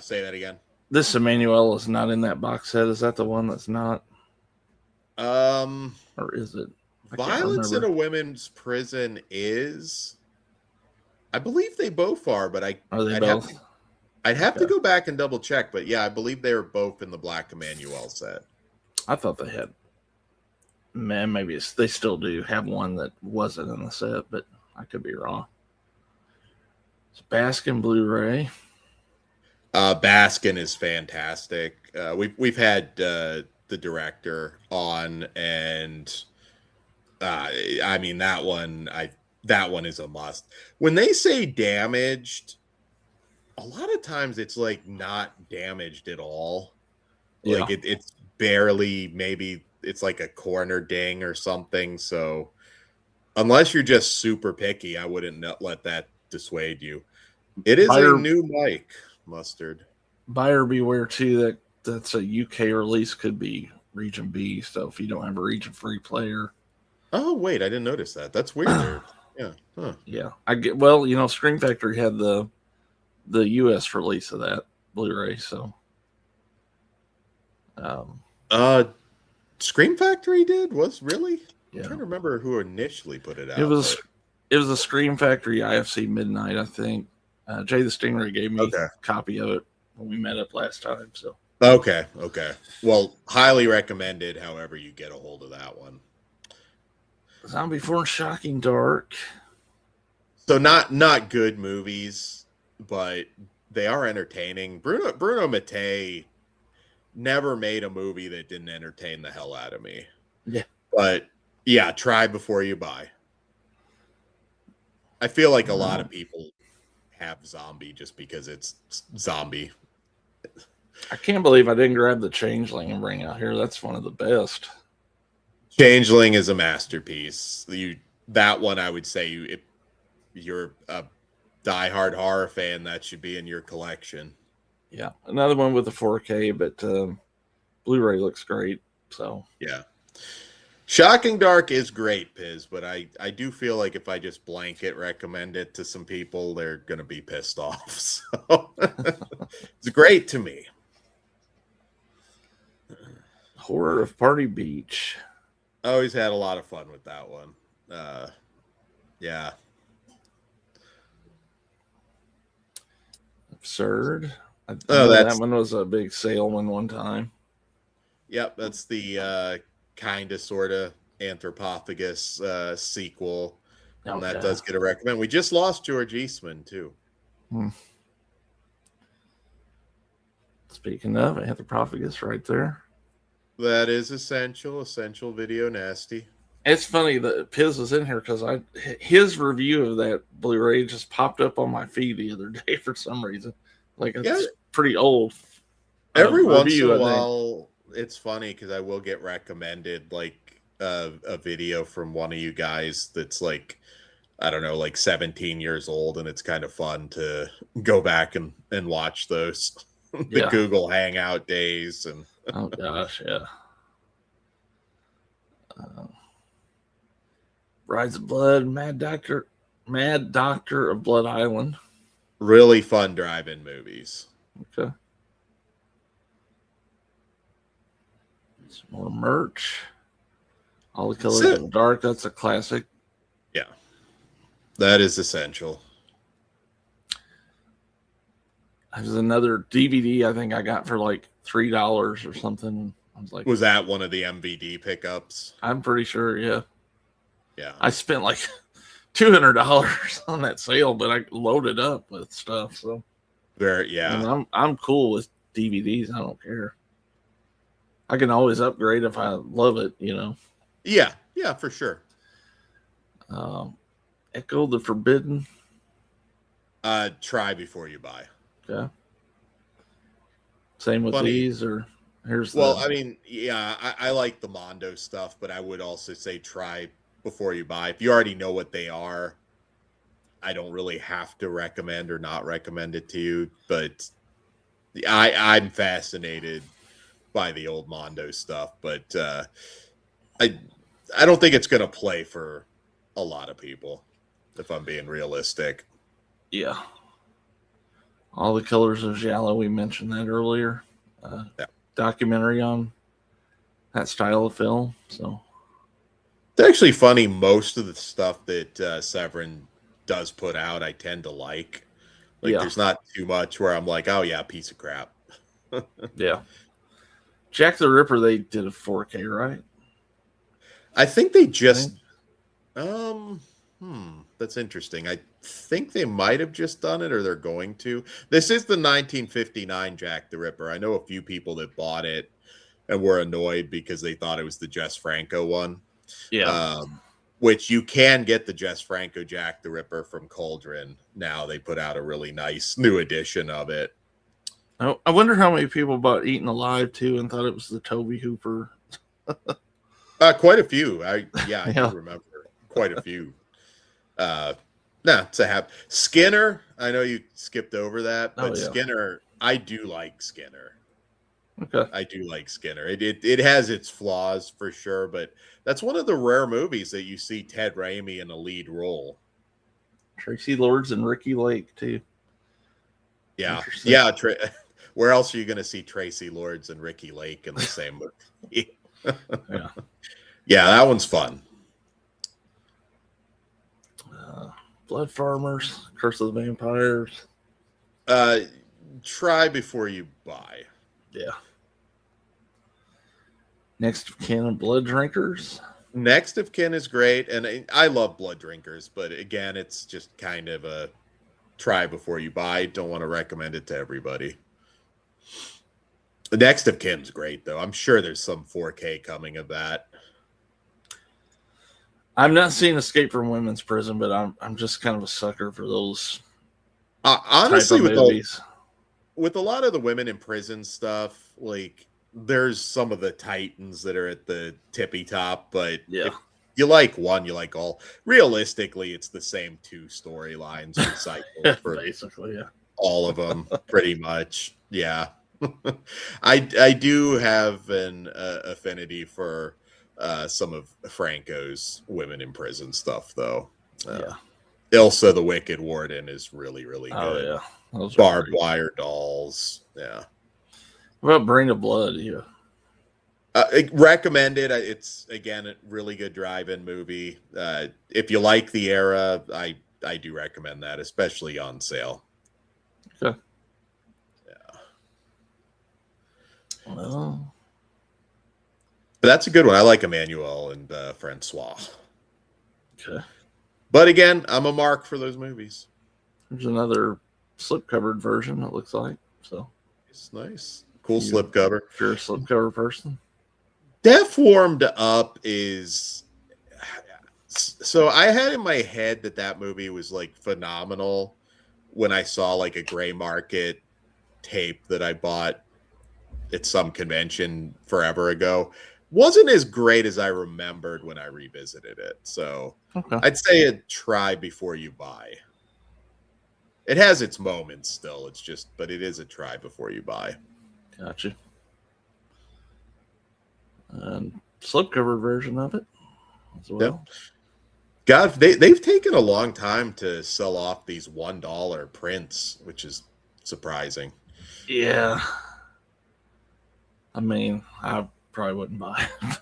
Say that again. This Emmanuel is not in that box set. Is that the one that's not? Or is it? Violence in a Women's Prison is. I believe they both are, but I'd have to go back and double check. But yeah, I believe they were both in the Black Emmanuel set. I thought they had. Man, maybe they still do have one that wasn't in the set, but I could be wrong. It's Baskin Blu-ray. Baskin is fantastic. We've had the director on, and I mean that one is a must. When they say damaged, a lot of times it's like not damaged at all. Yeah. Like it's barely, maybe it's like a corner ding or something. So unless you're just super picky, I wouldn't let that dissuade you. It is a new mic, Mustard. Buyer beware too. That's a UK release, could be region B. So if you don't have a region free player. Oh wait, I didn't notice that. That's weird. Yeah. Huh. Yeah. Well, Scream Factory had the US release of that Blu-ray. So. Scream Factory was really. Yeah. I'm trying to remember who initially put it out. It was a Scream Factory IFC Midnight, I think. Jay the Stingray gave me a copy of it when we met up last time. So okay. Well, highly recommended. However, you get a hold of that one. Zombie Form Shocking Dark. So not good movies, but they are entertaining. Bruno Mattei never made a movie that didn't entertain the hell out of me. Yeah, but yeah, try before you buy. I feel like a lot of people have Zombie just because it's Zombie. I can't believe I didn't grab the Changeling and bring out here. That's one of the best. Changeling is a masterpiece. That one, I would say, if you're a diehard horror fan, that should be in your collection. Yeah, another one with the 4K, but Blu-ray looks great. So yeah. Shocking Dark is great, Piz, but I do feel like if I just blanket recommend it to some people, they're going to be pissed off. So it's great to me. Horror of Party Beach. I always had a lot of fun with that one. Yeah. Absurd. That one was a big sale one time. Yep, that's the kind of sort of Anthropophagus sequel. And that does get a recommend. We just lost George Eastman too. Speaking of Anthropophagus, right there. That is essential video nasty. It's funny that Piz was in here because his review of that Blu-ray just popped up on my feed the other day for some reason. Like it's pretty old. Every once in a while, it's funny because I will get recommended like a video from one of you guys that's like, I don't know, like 17 years old, and it's kind of fun to go back and watch those the Google Hangout days. And oh gosh, yeah. Brides of Blood, Mad Doctor of Blood Island. Really fun drive-in movies. Okay. Some more merch. All the Colors of the Dark. That's a classic. Yeah. That is essential. There's another DVD I think I got for like $3 or something. I was like, was that one of the MVD pickups? I'm pretty sure, yeah. Yeah. I spent like $200 on that sale, but I loaded up with stuff. So, yeah. And I'm cool with DVDs. I don't care. I can always upgrade if I love it, you know. Yeah, for sure. Echo the Forbidden. Try before you buy. Okay. Same with these, or here's I mean, yeah, I like the Mondo stuff, but I would also say try before you buy. If you already know what they are, I don't really have to recommend or not recommend it to you. But I'm fascinated by the old Mondo stuff, but I don't think it's going to play for a lot of people, if I'm being realistic. Yeah. All the Colors of Giallo, we mentioned that earlier. Documentary on that style of film. So it's actually funny. Most of the stuff that Severin does put out, I tend to like. There's not too much where I'm like, oh yeah, piece of crap. Yeah. Jack the Ripper, they did a 4K, right? I think they just. That's interesting. I think they might have just done it, or they're going to. This is the 1959 Jack the Ripper. I know a few people that bought it and were annoyed because they thought it was the Jess Franco one. Yeah. Which you can get the Jess Franco Jack the Ripper from Cauldron. Now they put out a really nice new edition of it. I wonder how many people bought Eaten Alive too and thought it was the Toby Hooper. Quite a few. I do remember quite a few. It's a hap. Skinner, I know you skipped over that, but Skinner, I do like Skinner. Okay. I do like Skinner. It has its flaws for sure, but that's one of the rare movies that you see Ted Raimi in a lead role. Tracy Lords and Ricky Lake too. Yeah. Where else are you going to see Tracy Lords and Ricky Lake in the same movie? Yeah, that one's fun. Blood Farmers, Curse of the Vampires. Try before you buy. Yeah. Next of Kin and Blood Drinkers. Next of Kin is great, and I love Blood Drinkers, but again, it's just kind of a try before you buy. Don't want to recommend it to everybody. The Next of Kin's great, though. I'm sure there's some 4K coming of that. I've not seen Escape from Women's Prison, but I'm just kind of a sucker for those. Honestly, type of movies. With a lot of the women in prison stuff, like there's some of the titans that are at the tippy top, but if you like one, you like all. Realistically, it's the same two storylines recycled for basically, all of them, pretty much. Yeah, I do have an affinity for some of Franco's women in prison stuff, though. Ilsa the Wicked Warden is really, really good. Oh yeah, those Barbed Wire Dolls. Yeah. What about Brain of Blood? Yeah. Recommended. It's again a really good drive-in movie. If you like the era, I do recommend that, especially on sale. Okay. Yeah. Well, that's a good one. I like Emmanuel and Francois. Okay. But again, I'm a mark for those movies. There's another slipcovered version, it looks like. So it's nice. Cool slipcover. If you're a slipcover person. Death Warmed Up is... So I had in my head that movie was like phenomenal when I saw like a gray market tape that I bought at some convention forever ago. Wasn't as great as I remembered when I revisited it. So I'd say a try before you buy. It has its moments still. But it is a try before you buy. Gotcha. And slipcover version of it as well. God, they've taken a long time to sell off these $1 prints, which is surprising. Yeah, I mean, I probably wouldn't buy it.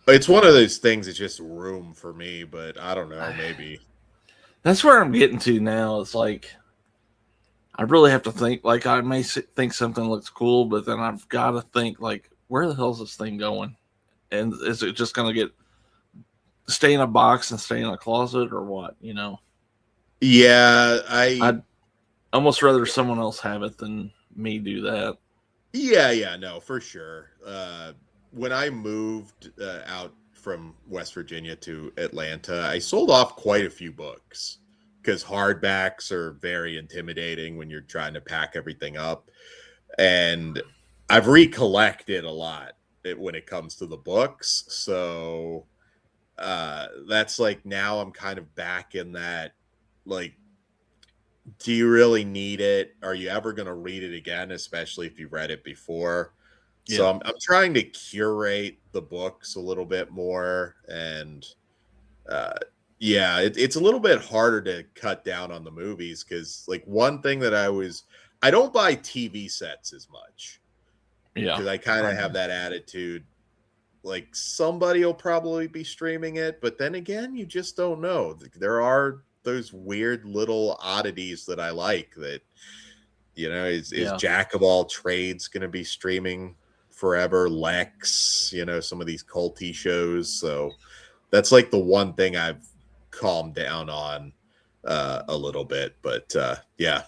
It's one of those things. It's just room for me, but I don't know. Maybe. That's where I'm getting to now. It's like I really have to think. Like I may think something looks cool, but then I've got to think like, where the hell is this thing going? And is it just going to get stay in a box and stay in a closet, or what? You know, Yeah, I'd almost rather someone else have it than me do that. yeah, no, for sure. When I moved out from West Virginia to Atlanta, I sold off quite a few books because hardbacks are very intimidating when you're trying to pack everything up. And I've recollected a lot when it comes to the books. So that's like now I'm kind of back in that, like, do you really need it? Are you ever going to read it again, especially if you read it before? So Yeah, I'm trying to curate the books a little bit more. And uh, yeah, it's a little bit harder to cut down on the movies because, like, one thing that I don't buy TV sets as much yeah, because I kind I of have know. that attitude. Like, somebody will probably be streaming it, but then again, you just don't know. There are those weird little oddities that I like that, is Yeah, Jack of all trades going to be streaming forever? Lex, some of these culty shows. So that's like the one thing I've calmed down on a little bit. But yeah,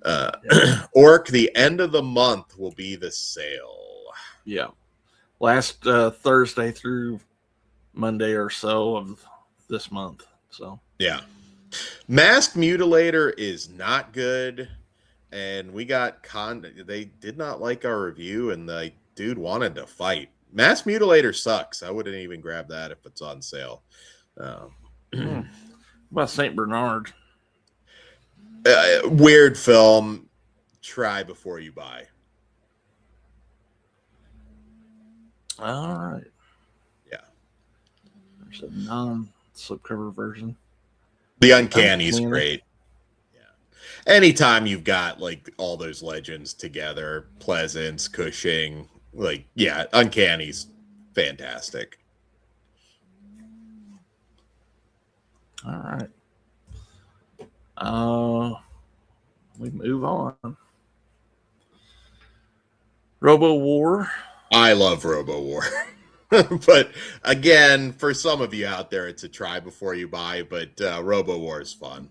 uh, yeah, Orc, the end of the month will be the sale. yeah. Last Thursday through Monday or so of this month. So Yeah. Masked Mutilator is not good. And we got they did not like our review, and the dude wanted to fight. Masked Mutilator sucks. I wouldn't even grab that if it's on sale. Um, what about Saint Bernard? weird film. Try before you buy. All right. Yeah. There's a non slipcover version. The The Uncanny's Uncanny. great. Yeah. Anytime you've got like all those legends together, Pleasance, Cushing, like, yeah, Uncanny's fantastic. All right. Uh, we move on. Robo War. I love Robo War. But again, for some of you out there, it's a try before you buy. But Robo War is fun.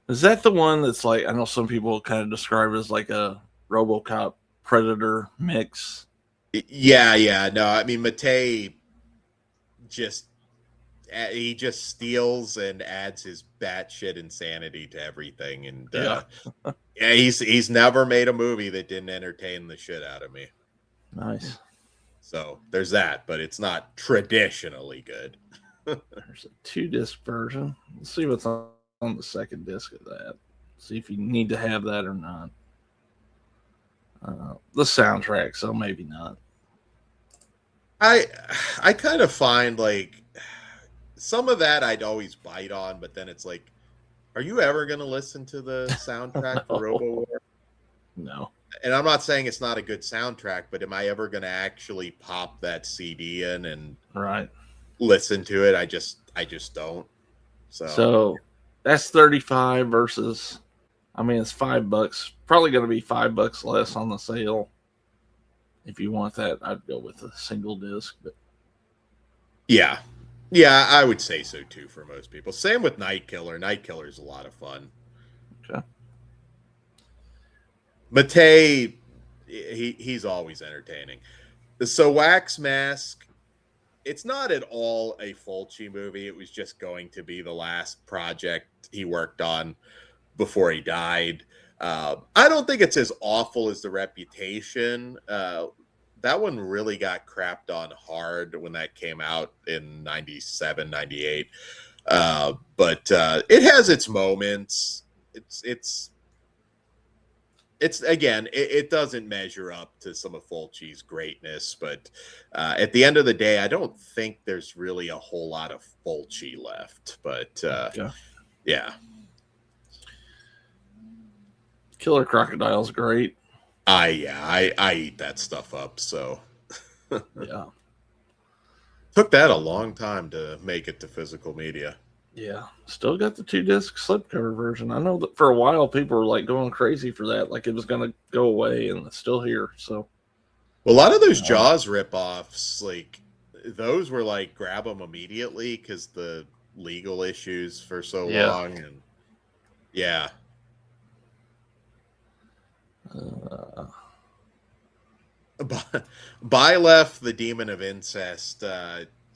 Is that the one that's like, I know some people kind of describe it as like a Robocop Predator mix? Yeah. No, I mean, Matei just he just steals and adds his batshit insanity to everything, and Yeah. yeah, he's never made a movie that didn't entertain the shit out of me. Nice. So there's that, but it's not traditionally good. There's a 2 disc version. Let's see what's on the second disc of that. See if you need to have that or not. The soundtrack, so maybe not. I I kind of find like some of that I'd always bite on, but then it's like, are you ever going to listen to the soundtrack for Robo War? No. And I'm not saying it's not a good soundtrack, but am I ever going to actually pop that CD in and Right. listen to it? I just don't. So that's 35 versus, I mean, it's $5. Probably going to be $5 less on the sale. If you want that, I'd go with a single disc. But yeah. Yeah, I would say so too for most people. Same with Night Killer. Night Killer is a lot of fun. okay. Matei, he's always entertaining. So Wax Mask, it's not at all a Fulci movie. It was just going to be the last project he worked on before he died. I don't think it's as awful as The Reputation. That one really got crapped on hard when that came out in 97, 98. But it has its moments. It's it's again, it doesn't measure up to some of Fulci's greatness, but at the end of the day, I don't think there's really a whole lot of Fulci left. But Yeah. yeah, Killer Crocodile's great. I eat that stuff up. So Yeah. took that a long time to make it to physical media. Yeah. Still got the 2 disc slipcover version. I know that for a while people were like going crazy for that, like it was going to go away, and it's still here. So, Well, a lot of those Jaws ripoffs, like those were like grab them immediately because the legal issues for so yeah. long, and yeah. Uh, Byleth, the Demon of Incest.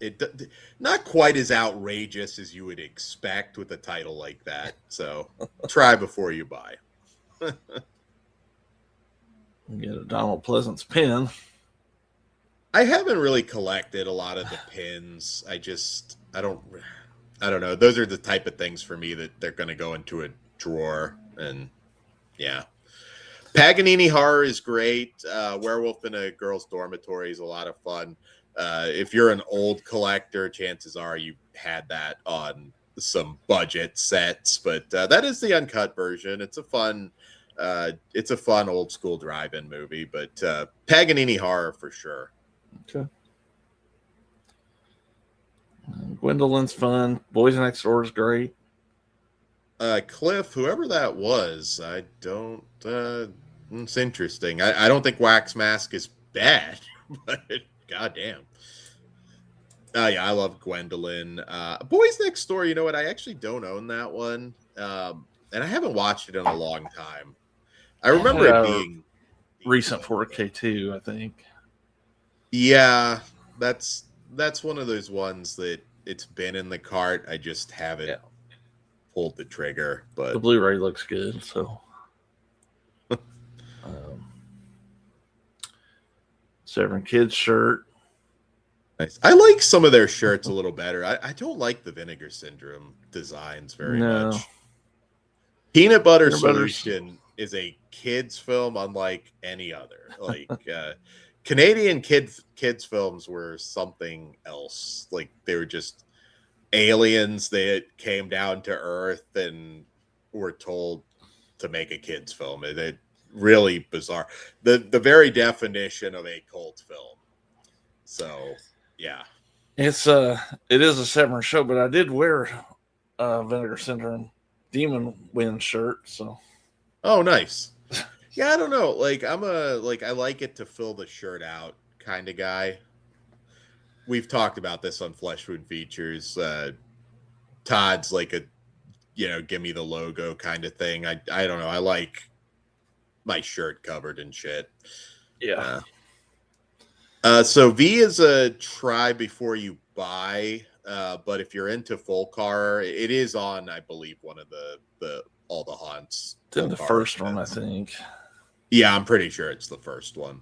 It not quite as outrageous as you would expect with a title like that. So try before you buy. get a Donald Pleasance pin. I haven't really collected a lot of the pins. I don't know. Those are the type of things for me that they're going to go into a drawer, and yeah. Paganini Horror is great. Werewolf in a Girl's Dormitory is a lot of fun. If you're an old collector, chances are you had that on some budget sets, but that is the uncut version. It's a fun old school drive-in movie, but Paganini Horror for sure. Okay. Gwendolyn's fun. Boys Next Door is great. Cliff, whoever that was, I don't. It's interesting. I don't think Wax Mask is bad, but goddamn. Yeah, I love Gwendolyn. Boys Next Door. You know what? I actually don't own that one, and I haven't watched it in a long time. I remember it being recent 4K too, I think. Yeah, that's one of those ones that it's been in the cart. I just haven't pulled the trigger. But the Blu-ray looks good, so. Severin Kids shirt. Nice. I like some of their shirts a little better. I don't like the Vinegar Syndrome designs very much. Peanut Butter Solution is a kids film unlike any other. Like Canadian kids films were something else. Like they were just aliens that came down to Earth and were told to make a kids film. It really bizarre. The very definition of a cult film. So yeah. It is a Severin show, but I did wear Vinegar Syndrome Demon Wind shirt, so. Oh, nice. Yeah, I don't know. Like I like it to fill the shirt out kind of guy. We've talked about this on Flesh Wound Features. Todd's like a give me the logo kind of thing. I don't know. I like my shirt covered in shit. Yeah. So V is a try before you buy. But if you're into folk horror, it is on, I believe, one of the all the haunts. It's in the first one, I think. Yeah, I'm pretty sure it's the first one.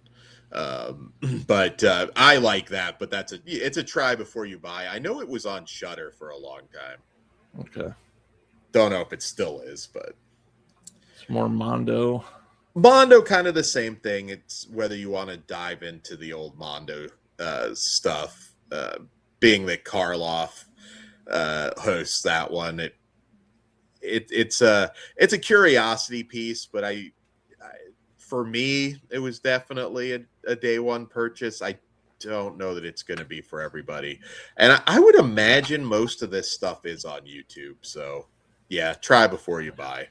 But I like that. But it's a try before you buy. I know it was on Shudder for a long time. Okay. Don't know if it still is, but it's more Mondo. Mondo, kind of the same thing. It's whether you want to dive into the old Mondo stuff. Being that Karloff hosts that one, it's a curiosity piece. But for me, it was definitely a day one purchase. I don't know that it's going to be for everybody, and I would imagine most of this stuff is on YouTube. So yeah, try before you buy.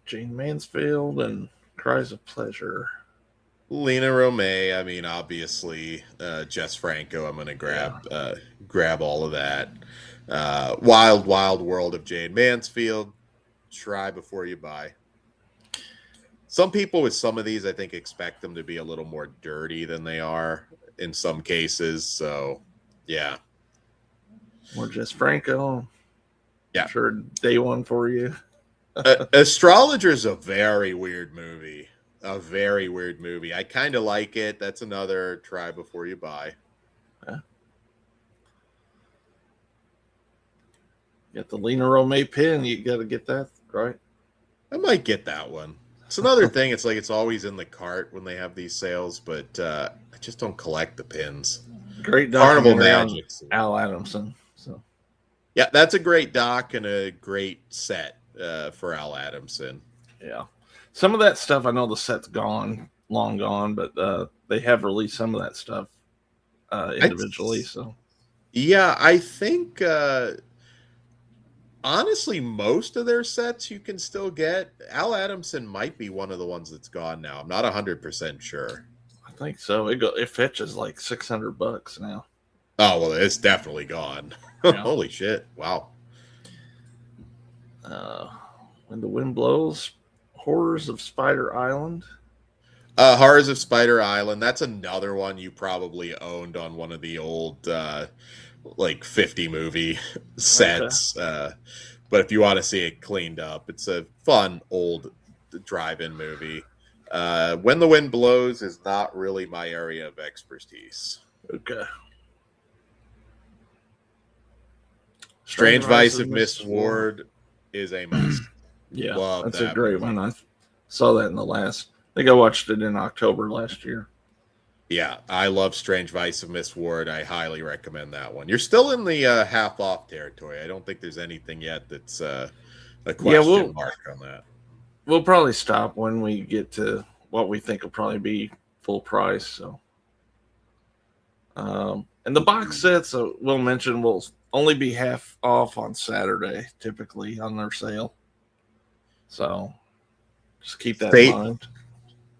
Jane Mansfield and Cries of Pleasure. Lena Romay, I mean, obviously, Jess Franco. I'm going to grab all of that. Wild World of Jane Mansfield. Try before you buy. Some people with some of these, I think, expect them to be a little more dirty than they are in some cases. So, yeah. More Jess Franco. Yeah. Sure, day one for you. Astrologer is a very weird movie. I kind of like it. That's another try before you buy. Get the Lena Romay pin. You got to get that, right? I might get that one. It's another thing. It's like it's always in the cart when they have these sales, but I just don't collect the pins. Great Carnival documentary on Magic's. Al Adamson. So Yeah, that's a great doc and a great set for Al Adamson. yeah, some of that stuff I know the set's gone, long gone, but they have released some of that stuff individually. So Yeah, I think honestly, most of their sets you can still get. Al Adamson might be one of the ones that's gone now. I'm not 100% sure. I think so. It fetches like $600 now. Oh, well, it's definitely gone. Yeah. Holy shit. Wow. Uh, when the Wind Blows, Horrors of Spider Island. Horrors of Spider Island. That's another one you probably owned on one of the old, like 50 movie sets. Okay. But if you want to see it cleaned up, it's a fun old drive-in movie. When the Wind Blows is not really my area of expertise. Okay. Strange Vice of Miss Ward is a must. Yeah, that's a great one. I saw that in the last. I think I watched it in October last year. Yeah, I love Strange Vice of Miss Ward. I highly recommend that one. You're still in the half off territory. I don't think there's anything yet that's a question mark on that. We'll probably stop when we get to what we think will probably be full price. So, and the box sets we'll mention will only be half off on Saturday, typically on their sale. So, just keep that in mind.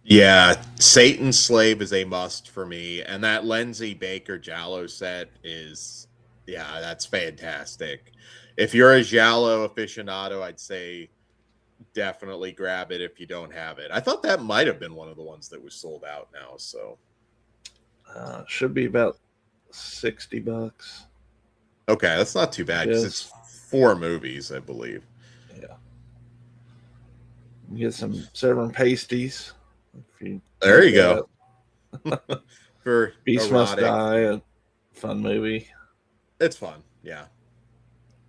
Yeah, Satan's Slave is a must for me, and that Lindsay Baker Giallo set is, that's fantastic. If you're a Giallo aficionado, I'd say definitely grab it if you don't have it. I thought that might have been one of the ones that was sold out now, so. Should be about $60. Okay, that's not too bad because it's 4 movies, I believe. Yeah. You get some Severin pasties. There you go. For Beast Must Die, a fun movie. It's fun, yeah.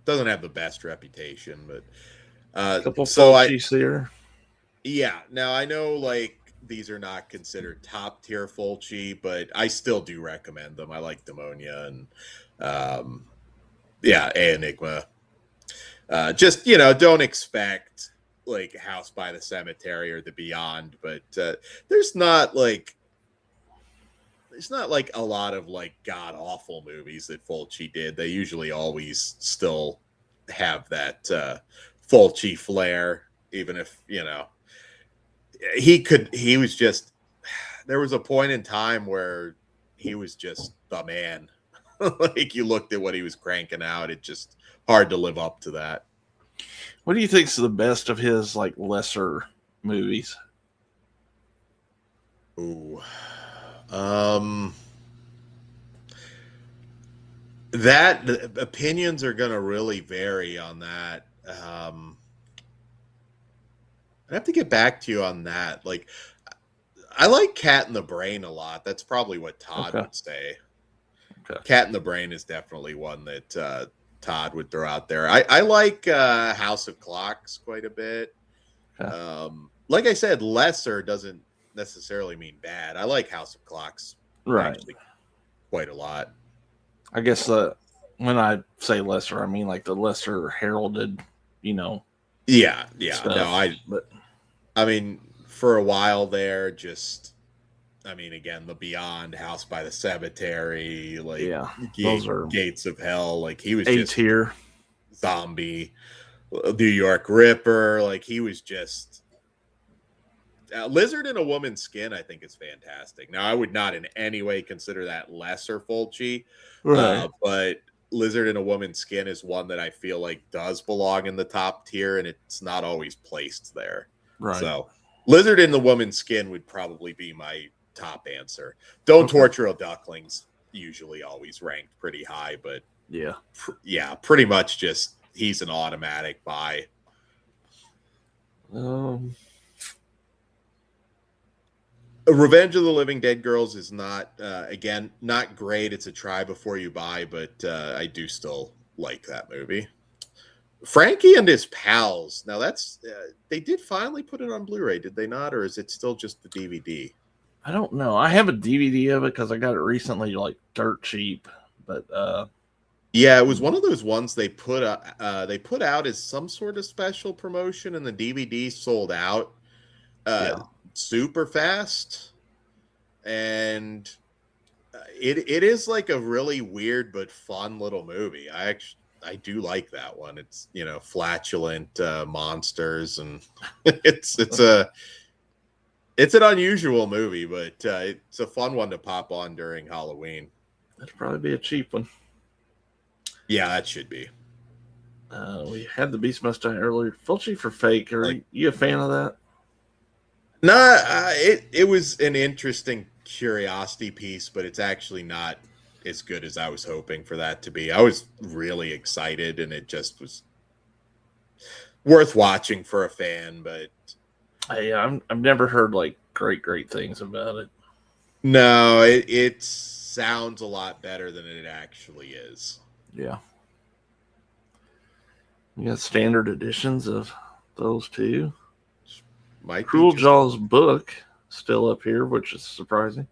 Doesn't have the best reputation, but a couple Fulcis there. Yeah, now I know like these are not considered top tier Fulci, but I still do recommend them. I like Demonia and A Enigma. Just don't expect like House by the Cemetery or The Beyond, but there's not like a lot of like god awful movies that Fulci did. They usually always still have that Fulci flair, even if he was just, there was a point in time where he was just the man. Like you looked at what he was cranking out, it's just hard to live up to that. What do you think's the best of his like lesser movies? Ooh. That opinions are gonna really vary on that. I'd have to get back to you on that. Like, I like Cat in the Brain a lot. That's probably what Todd would say. Okay. Cat in the Brain is definitely one that Todd would throw out there. I like House of Clocks quite a bit. Okay. Like I said, lesser doesn't necessarily mean bad. I like House of Clocks actually quite a lot. I guess when I say lesser, I mean like the lesser heralded, Yeah. Stuff. No, I mean, for a while there, again, The Beyond, House by the Cemetery, like those are Gates of Hell, like he was just here. Zombie, New York Ripper, like he was just Lizard in a Woman's Skin. I think is fantastic. Now, I would not in any way consider that lesser Fulci, but Lizard in a Woman's Skin is one that I feel like does belong in the top tier, and it's not always placed there. Right. So, Lizard in the Woman's Skin would probably be my top answer. Don't Torture a Ducklings usually always ranked pretty high, but pretty much just he's an automatic buy. Revenge of the Living Dead Girls is not not great. It's a try before you buy, but I do still like that movie. Frankie and His Pals. Now that's they did finally put it on Blu-ray, did they not, or is it still just the DVD? I don't know. I have a DVD of it because I got it recently, like dirt cheap. But Yeah, it was one of those ones they put out as some sort of special promotion, and the DVD sold out uh, yeah, super fast, and it is like a really weird but fun little movie. I do like that one. It's flatulent monsters, and it's an unusual movie, but it's a fun one to pop on during Halloween. that'd probably be a cheap one. Yeah, that should be. We had the Beast Mustang earlier. Fulci for Fake. Are Like, you a fan of that? nah, it was an interesting curiosity piece, but it's actually not as good as I was hoping for that to be. I was really excited, and it just was worth watching for a fan, but I've never heard like great things about it. no, it sounds a lot better than it actually is. Yeah. You got standard editions of those two. Might Cruel be Jaws book still up here, which is surprising.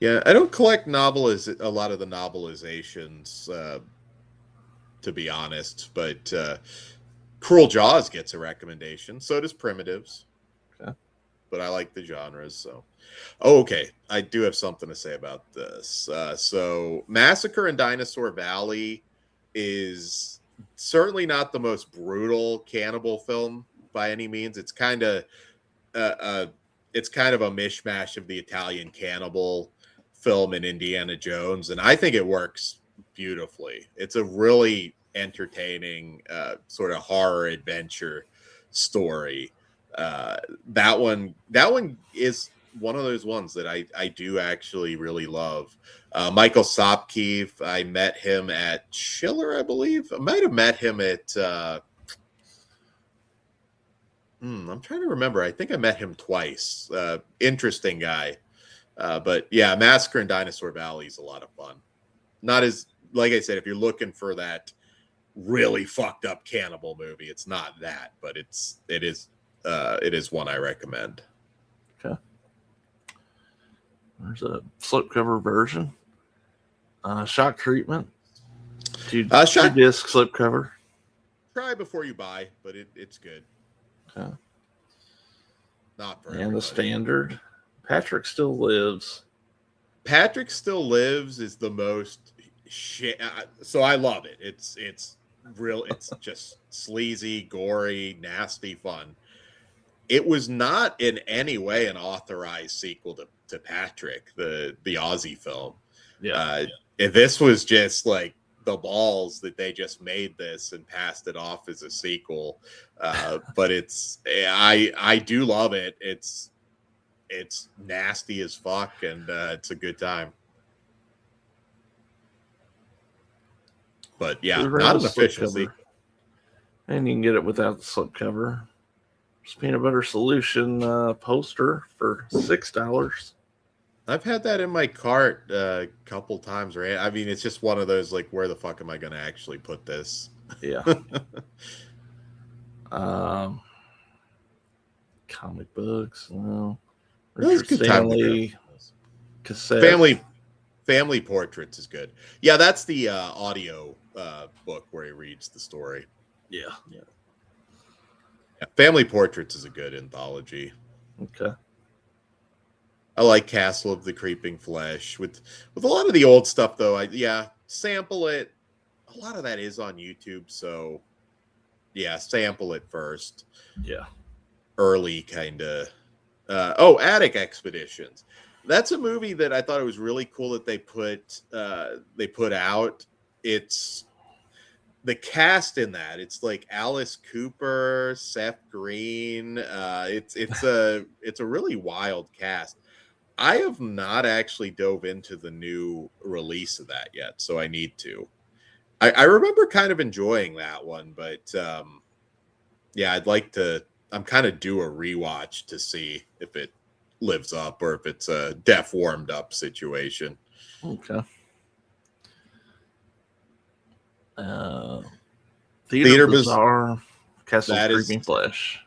Yeah, I don't collect a lot of the novelizations, to be honest, but Cruel Jaws gets a recommendation. So does Primitives. Okay. But I like the genres, so. Oh, okay. I do have something to say about this. So Massacre in Dinosaur Valley is certainly not the most brutal cannibal film by any means. It's kind of a mishmash of the Italian cannibal film in Indiana Jones, and I think it works beautifully. It's a really entertaining sort of horror adventure story. That one is one of those ones that I do actually really love. Michael Sopkeef, I met him at Schiller, I believe. I might have met him at I'm trying to remember. I think I met him twice. Interesting guy. But yeah, Massacre in Dinosaur Valley is a lot of fun. Not as, like I said, if you're looking for that really fucked up cannibal movie, it's not that, but it is one I recommend. Okay. There's a slipcover version. Shock Treatment. Two disc slipcover. Try before you buy, but it's good. Okay. Not for and everybody. The standard. Patrick Still Lives. Patrick Still Lives is the most shit. So I love it. It's real. It's just sleazy, gory, nasty fun. It was not in any way an authorized sequel to Patrick, the Aussie film. Yeah. This was just like the balls that they just made this and passed it off as a sequel. But I do love it. It's nasty as fuck, and it's a good time. But yeah, not an official sequel. And you can get it without the slipcover. Peanut Butter Solution poster for $6. I've had that in my cart a couple times, right? I mean, it's just one of those, like, where the fuck am I going to actually put this? Yeah. Comic books, no. Richard Stanley cassette. Family Portraits is good. Yeah, that's the audio book where he reads the story. Yeah. Family Portraits is a good anthology. Okay. I like Castle of the Creeping Flesh. With a lot of the old stuff, though, sample it. A lot of that is on YouTube, so yeah, sample it first. Yeah. Early kind of. Attic Expeditions. That's a movie that I thought it was really cool that they put out. It's the cast in that. It's like Alice Cooper, Seth Green. It's a really wild cast. I have not actually dove into the new release of that yet, so I need to. I remember kind of enjoying that one, but yeah, I'd like to. I'm kind of due a rewatch to see if it lives up or if it's a deaf warmed up situation. Okay. Theater Bizarre, Castle of that is Creeping Flesh.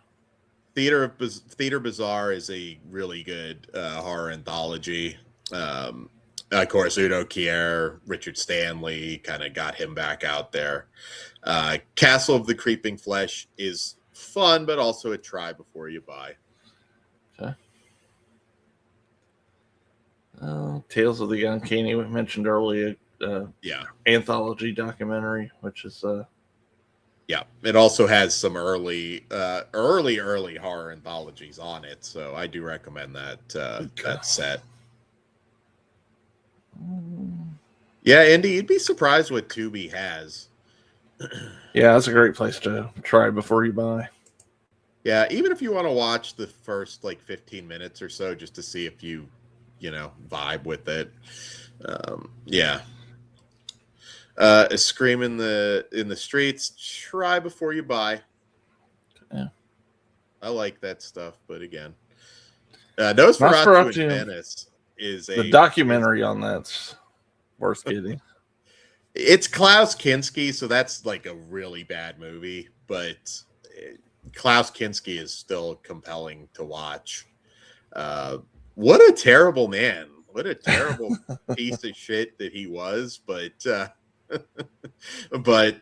Theater Bizarre is a really good horror anthology. Of course, Udo Kier, Richard Stanley kind of got him back out there. Castle of the Creeping Flesh is fun, but also a try before you buy. Okay. Tales of the Uncanny, we mentioned earlier. Anthology documentary, which is yeah, it also has some early horror anthologies on it, so I do recommend that that set. Yeah, Andy, you'd be surprised what Tubi has. Yeah, that's a great place to try before you buy. Yeah, even if you want to watch the first like 15 minutes or so just to see if you vibe with it. Yeah. A Scream in the Streets, try before you buy. Yeah. I like that stuff, but again. Nosferatu in Venice is the documentary on that's worth getting. It's Klaus Kinski, so that's like a really bad movie, but Klaus Kinski is still compelling to watch. What a terrible man. What a terrible piece of shit that he was, but but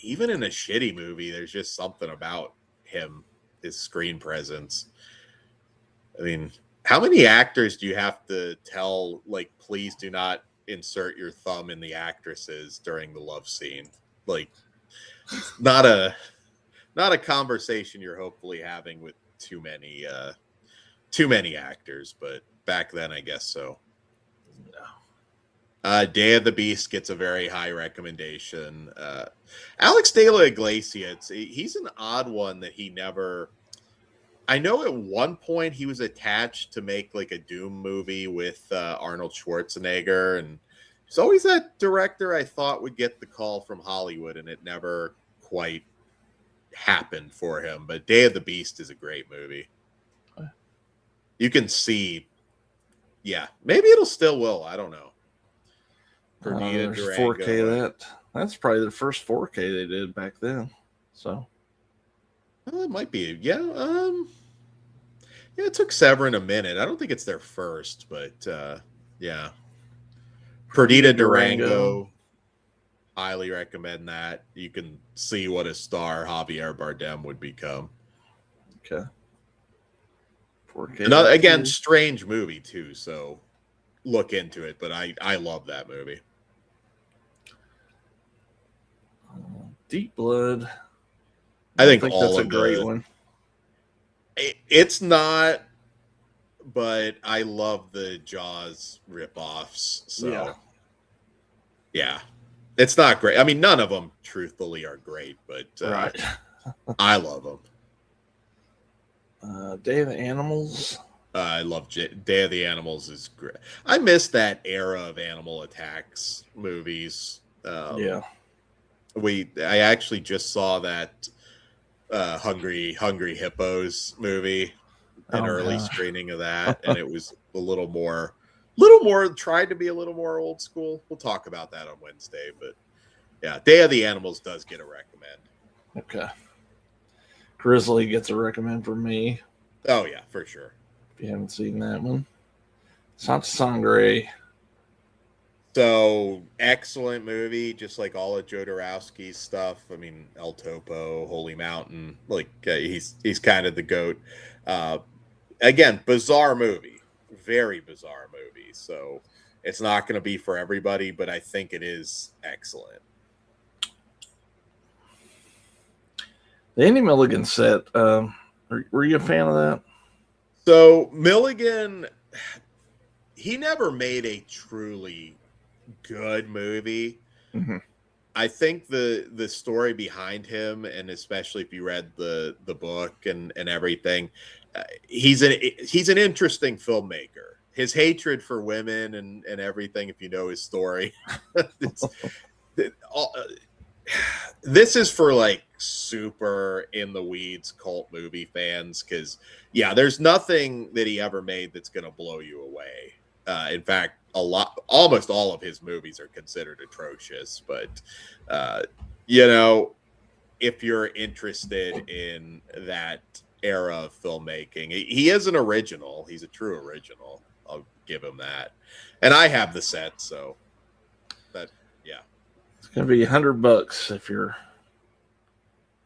even in a shitty movie, there's just something about him, his screen presence. I mean, how many actors do you have to tell, like, please do not insert your thumb in the actresses during the love scene? Like, not a conversation you're hopefully having with too many actors, but back then I guess so. Day of the Beast gets a very high recommendation. Alex de la Iglesia, he's an odd one that he never. I know at one point he was attached to make like a Doom movie with Arnold Schwarzenegger, and he's always that director I thought would get the call from Hollywood, and it never quite happened for him. But Day of the Beast is a great movie. You can see, yeah, maybe it'll still will. I don't know. There's 4K of that. That's probably the first 4K they did back then. So, well, it might be. Yeah. Yeah, it took Severin a minute. I don't think it's their first, but yeah. Perdita Durango. Highly recommend that. You can see what a star Javier Bardem would become. Okay. 4K. Another, again, strange movie too, so look into it, but I love that movie. Deep Blood. I think that's a great one. It's not, but I love the Jaws ripoffs. So yeah, it's not great. I mean, none of them, truthfully, are great, but right. I love them. Day of the Animals. I love Day of the Animals is great. I miss that era of animal attacks movies. Yeah. I actually just saw that Hungry Hippos movie, an early screening of that, and it was a little more tried to be a little more old school. We'll talk about that on Wednesday, but yeah, Day of the Animals does get a recommend. Okay. Grizzly gets a recommend from me. Oh yeah, for sure. If you haven't seen that one. Santa Sangre. So excellent movie, just like all of Jodorowsky's stuff. I mean, El Topo, Holy Mountain, like he's kind of the GOAT. Again, bizarre movie, very bizarre movie. So it's not going to be for everybody, but I think it is excellent. The Andy Milligan set. Were you a fan of that? So Milligan, he never made a truly good movie. Mm-hmm. I think the story behind him, and especially if you read the book and everything, he's an interesting filmmaker. His hatred for women and everything, if you know his story, this is for like super in the weeds cult movie fans, because there's nothing that he ever made that's going to blow you away. In fact, almost all of his movies are considered atrocious, but if you're interested in that era of filmmaking. He is an original. He's a true original. I'll give him that. And I have the set, so that, yeah. It's going to be $100 if you're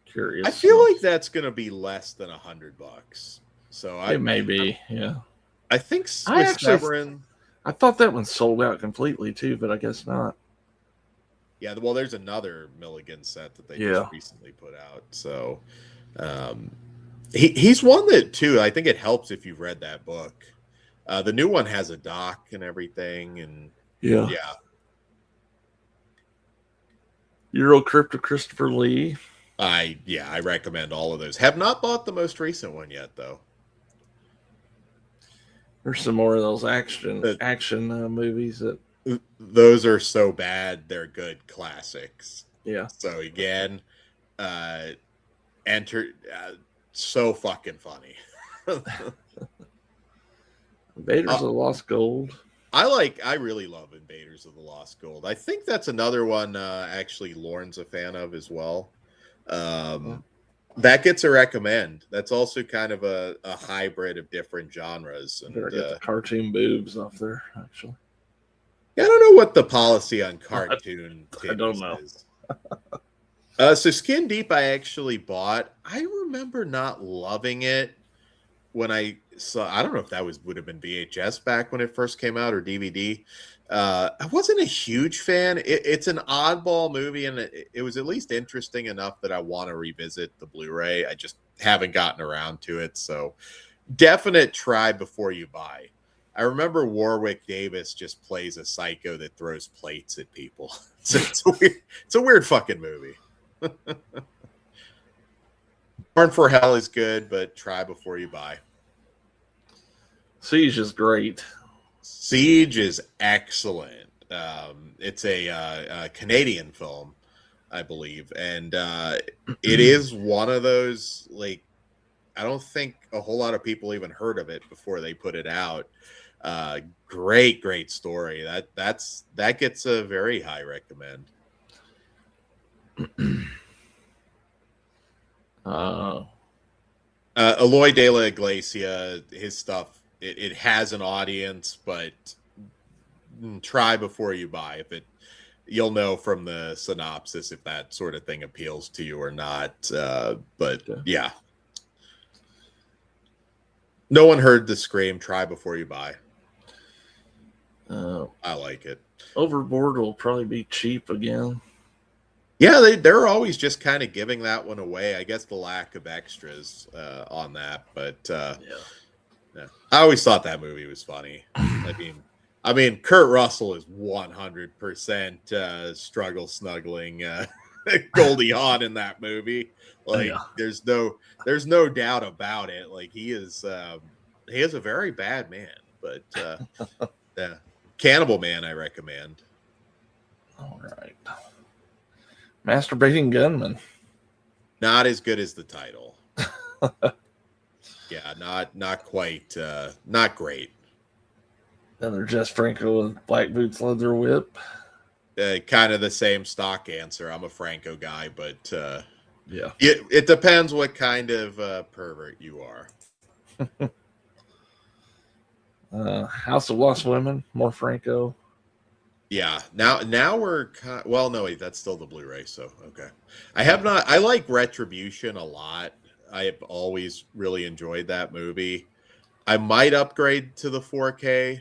curious. I feel like that's going to be less than $100. So it may be, yeah. I think I with actually, Severin, I thought that one sold out completely too, but I guess not. yeah, well, there's another Milligan set that they just recently put out. So he's one that, too, I think it helps if you've read that book. The new one has a doc and everything. And yeah. Euro Crypto Christopher Lee. I recommend all of those. Have not bought the most recent one yet, though. There's some more of those action movies that. Those are so bad they're good classics. Yeah. So again, so fucking funny. Invaders of the Lost Gold. I really love Invaders of the Lost Gold. I think that's another one actually Lauren's a fan of as well. That gets a recommend. That's also kind of a hybrid of different genres. And better get the cartoon boobs off there, actually. Yeah, I don't know what the policy on cartoon I don't know. is. So Skin Deep I actually bought. I remember not loving it when I saw. I don't know if that would have been VHS back when it first came out or DVD. I wasn't a huge fan. It's an oddball movie, and it was at least interesting enough that I want to revisit the Blu-ray. I just haven't gotten around to it. So definite try before you buy. I remember Warwick Davis just plays a psycho that throws plates at people. So it's a weird fucking movie. Born for Hell is good, but try before you buy. Siege is great. Siege is excellent. It's a Canadian film, I believe, and it is one of those, like, I don't think a whole lot of people even heard of it before they put it out. Great story. That gets a very high recommend. Eloy de la Iglesia, his stuff, it has an audience, but try before you buy. You'll know from the synopsis if that sort of thing appeals to you or not. But yeah. No one heard the scream. Try before you buy. I like it. Overboard will probably be cheap again. Yeah, they're always just kind of giving that one away. I guess the lack of extras on that, but yeah. I always thought that movie was funny. I mean, Kurt Russell is 100% struggle snuggling Goldie Hawn in that movie. Like, there's no doubt about it. Like, he is a very bad man, but yeah. Cannibal Man, I recommend. All right. Masturbating Gunman. Not as good as the title. Yeah, not quite, not great. Another Jess Franco with Black Boots Leather Whip. Kind of the same stock answer. I'm a Franco guy, but yeah, it depends what kind of pervert you are. House of Lost Women, more Franco. Yeah, now we're well. No, wait, that's still the Blu-ray. So okay, I like Retribution a lot. I have always really enjoyed that movie. I might upgrade to the 4K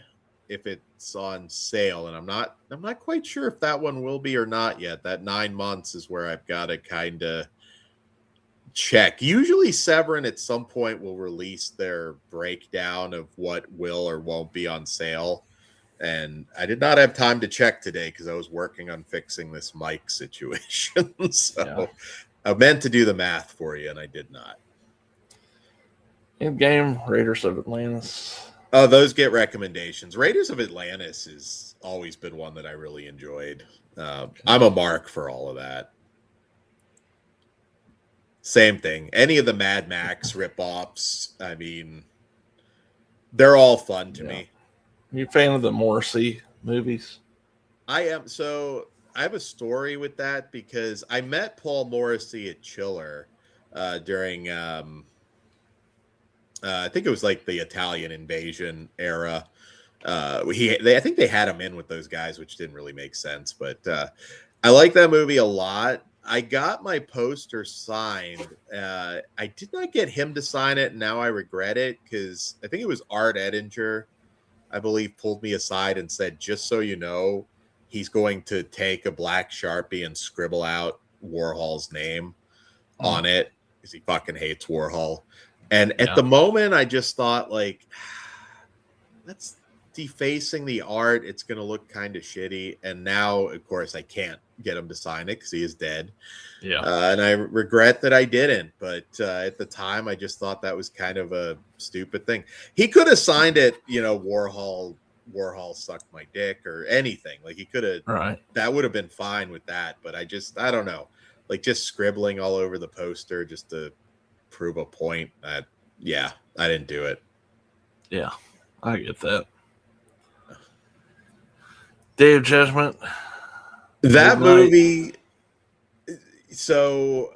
if it's on sale, and I'm not quite sure if that one will be or not yet. That 9 months is where I've got to kind of check. Usually Severin at some point will release their breakdown of what will or won't be on sale. And I did not have time to check today because I was working on fixing this mic situation. So I meant to do the math for you, and I did not. In-game Raiders of Atlantis. Oh, those get recommendations. Raiders of Atlantis has always been one that I really enjoyed. I'm a mark for all of that. Same thing. Any of the Mad Max ripoffs, I mean, they're all fun to me. You a fan of the Morrissey movies? I am. So a story with that because I met Paul Morrissey at Chiller during I think it was like the Italian invasion era. I think they had him in with those guys, which didn't really make sense. But I like that movie a lot. I got my poster signed. I did not get him to sign it, and now I regret it because I think it was Art Edinger, I believe, pulled me aside and said, "Just so you know, he's going to take a black Sharpie and scribble out Warhol's name on it because he fucking hates Warhol." And at the moment, I just thought, like, that's defacing the art. It's going to look kind of shitty. And now, of course, I can't get him to sign it because he is dead. Yeah. And I regret that I didn't. But at the time, I just thought that was kind of a stupid thing. He could have signed it, you know, Warhol sucked my dick or anything. Like, he could have, right. That would have been fine with that. But I don't know. Like, just scribbling all over the poster just to prove a point. I didn't do it. Yeah, I get that. Day of Judgment. That movie. So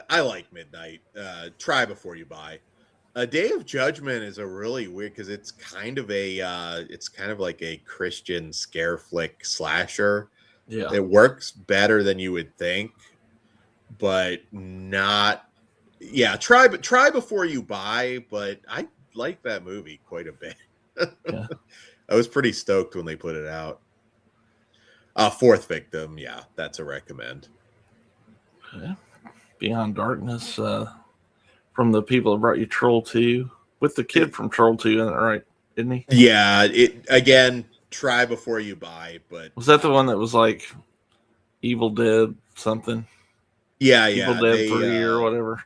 I like Midnight. Try Before You Buy. A Day of Judgment is a really weird because it's kind of like a Christian scare flick slasher. Yeah, it works better than you would think, but not. Yeah, try Before You Buy. But I like that movie quite a bit. Yeah. I was pretty stoked when they put it out. Fourth Victim, yeah, that's a recommend. Yeah. Beyond Darkness, from the people that brought you Troll 2, with the kid from Troll 2, isn't it right? Isn't he? Yeah, again, Try Before You Buy, but was that the one that was like Evil Dead something? Yeah, Evil Dead 3 or whatever.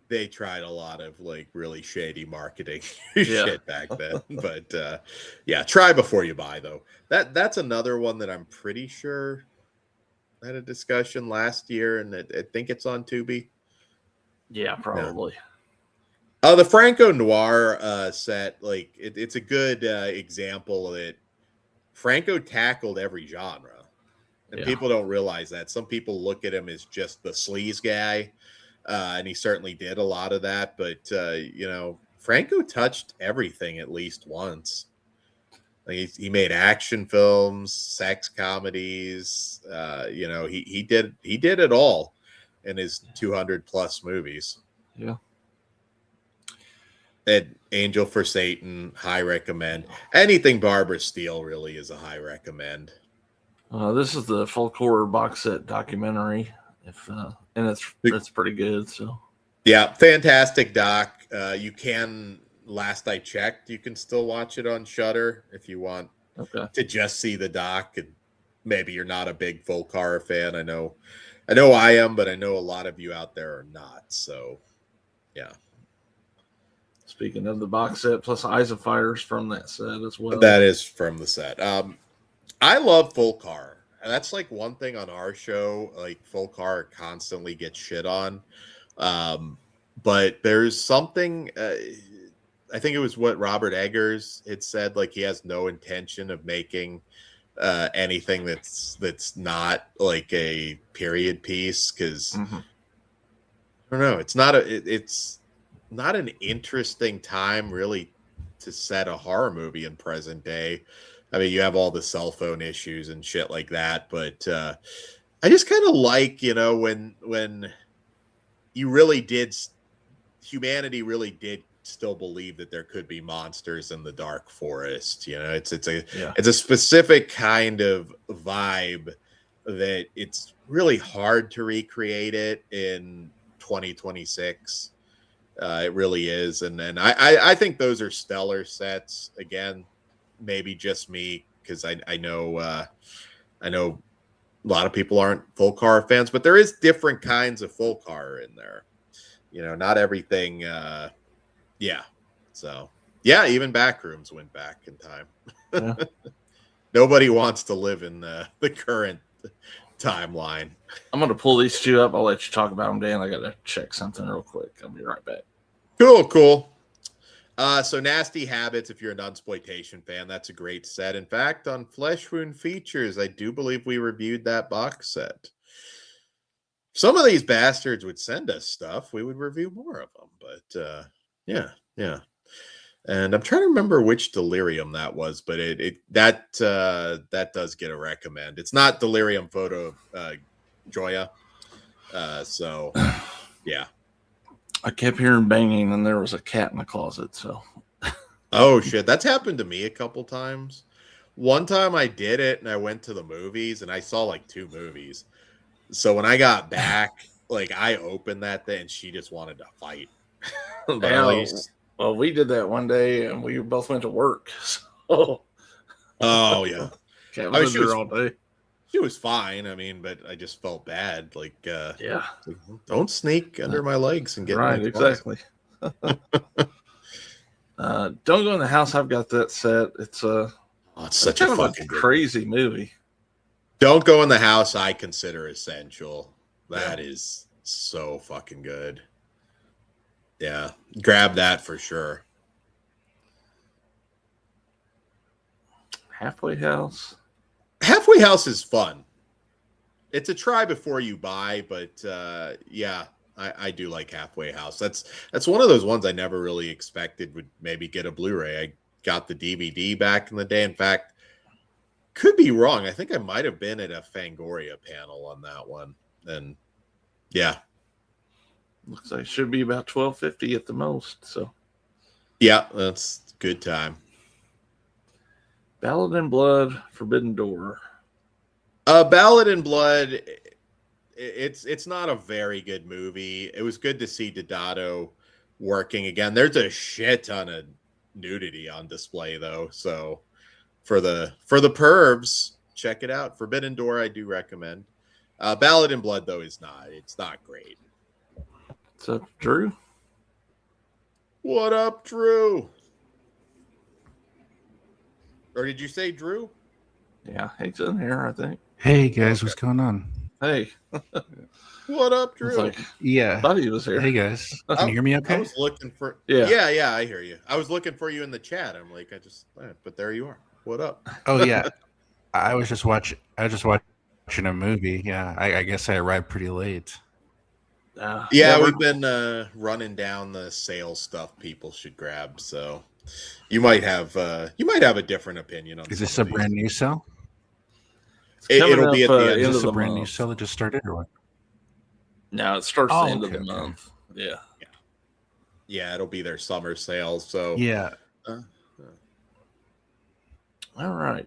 They tried a lot of like really shady marketing shit back then, but Try Before You Buy though. That's another one that I'm pretty sure I had a discussion last year, and I think it's on Tubi. Yeah, probably. The Franco Noir set, like it's a good example that Franco tackled every genre, and people don't realize that. Some people look at him as just the sleaze guy. And he certainly did a lot of that, but Franco touched everything at least once. Like he made action films, sex comedies. He did it all in his 200 plus movies. Yeah. And Angel for Satan, high recommend. Anything Barbara Steele really is a high recommend. This is the Folk Horror box set documentary. And it's pretty good. So yeah, fantastic doc. You can, last I checked, you can still watch it on Shudder if you want to just see the doc. And maybe you're not a big folk horror fan. I know I am, but I know a lot of you out there are not. So yeah. Speaking of the box set, plus Eyes of Fire is from that set as well. That is from the set. I love folk horror. That's like one thing on our show, like folk horror constantly gets shit on. But there's something, I think it was what Robert Eggers had said, like he has no intention of making anything that's not like a period piece. Cause I don't know, it's not an interesting time really to set a horror movie in present day. I mean, you have all the cell phone issues and shit like that, but I just kind of like, when humanity really did still believe that there could be monsters in the dark forest. It's a specific kind of vibe that it's really hard to recreate it in 2026. It really is, and then I think those are stellar sets. Again, maybe just me, because I know a lot of people aren't folk horror fans, but there is different kinds of folk horror in there. Not everything. So even Backrooms went back in time. Yeah. Nobody wants to live in the current timeline. I'm going to pull these two up. I'll let you talk about them, Dan. I got to check something real quick. I'll be right back. Cool. So Nasty Habits, if you're an Exploitation fan, that's a great set. In fact, on Flesh Wound Features, I do believe we reviewed that box set. Some of these bastards would send us stuff. We would review more of them. But yeah. And I'm trying to remember which Delirium that was, but that does get a recommend. It's not Delirium Photo Joya. So yeah. I kept hearing banging, and there was a cat in the closet. So, oh shit, that's happened to me a couple times. One time I did it, and I went to the movies, and I saw like 2 movies. So when I got back, like I opened that thing, and she just wanted to fight. But at least, well, we did that one day, and we both went to work. So, oh yeah, cat was in there all day. She was fine. I mean, but I just felt bad. Like, yeah, like, don't sneak under my legs and get right. Exactly. Don't Go in the House. I've got that set. It's it's such a fucking crazy movie. Don't Go in the House. I consider essential. That is so fucking good. Yeah, grab that for sure. Halfway House. Halfway House is fun. It's a try before you buy, but yeah, I do like Halfway House. That's one of those ones I never really expected would maybe get a Blu-ray. I got the DVD back in the day. In fact, could be wrong. I think I might have been at a Fangoria panel on that one. And yeah. Looks like it should be about $12.50 at the most. So yeah, that's a good time. Ballad in Blood, Forbidden Door. Ballad in Blood, it's not a very good movie. It was good to see Deodato working again. There's a shit ton of nudity on display though. So for the pervs, check it out. Forbidden Door, I do recommend. Ballad in Blood though it's not great. What's up, Drew? What up, Drew? Or did you say Drew? Yeah, he's in here, I think. Hey guys, what's going on? Hey. What up, Drew? Like, yeah. I thought he was here. Hey guys. Can you hear me okay? I was looking for Yeah, I hear you. I was looking for you in the chat. I'm like, but there you are. What up? Oh yeah. I was just watching a movie. Yeah. I guess I arrived pretty late. Yeah, we've been running down the sales stuff people should grab, so you might have a different opinion on. Is this a brand new sale? It'll be at the end. Is this a brand new sale that just started, or what? No, it starts the end of the month. Yeah, it'll be their summer sale. So yeah. All right.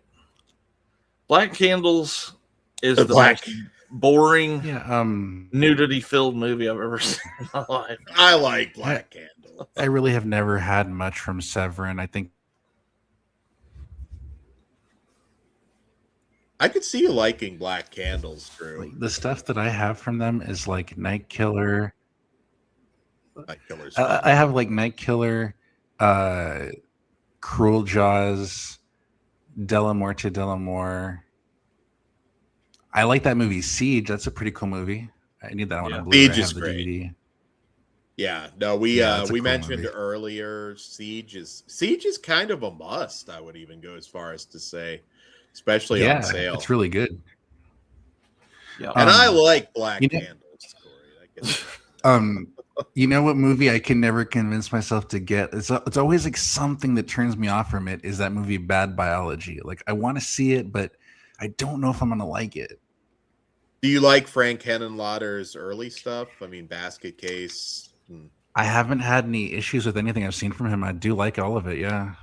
Black Candles is the most boring, nudity-filled movie I've ever seen in my life. I like Black Candles. I really have never had much from Severin. I think I could see you liking Black Candles, Drew. Like, the stuff that I have from them is like Night Killer. Night Killer's I have like Night Killer, Cruel Jaws, Delamore to Delamore. I like that movie Siege. That's a pretty cool movie. I need that one on Blu-ray. Siege is great. DVD. Yeah, no, we cool mentioned movie. Earlier Siege is kind of a must. I would even go as far as to say, especially on sale. It's really good. Yeah, and I like Black Candles. Corey. You know what movie I can never convince myself to get? It's always like something that turns me off from it. Is that movie Bad Biology? Like I want to see it, but I don't know if I'm gonna like it. Do you like Frank Henenlotter's early stuff? I mean, Basket Case. I haven't had any issues with anything I've seen from him. I do like all of it. Yeah.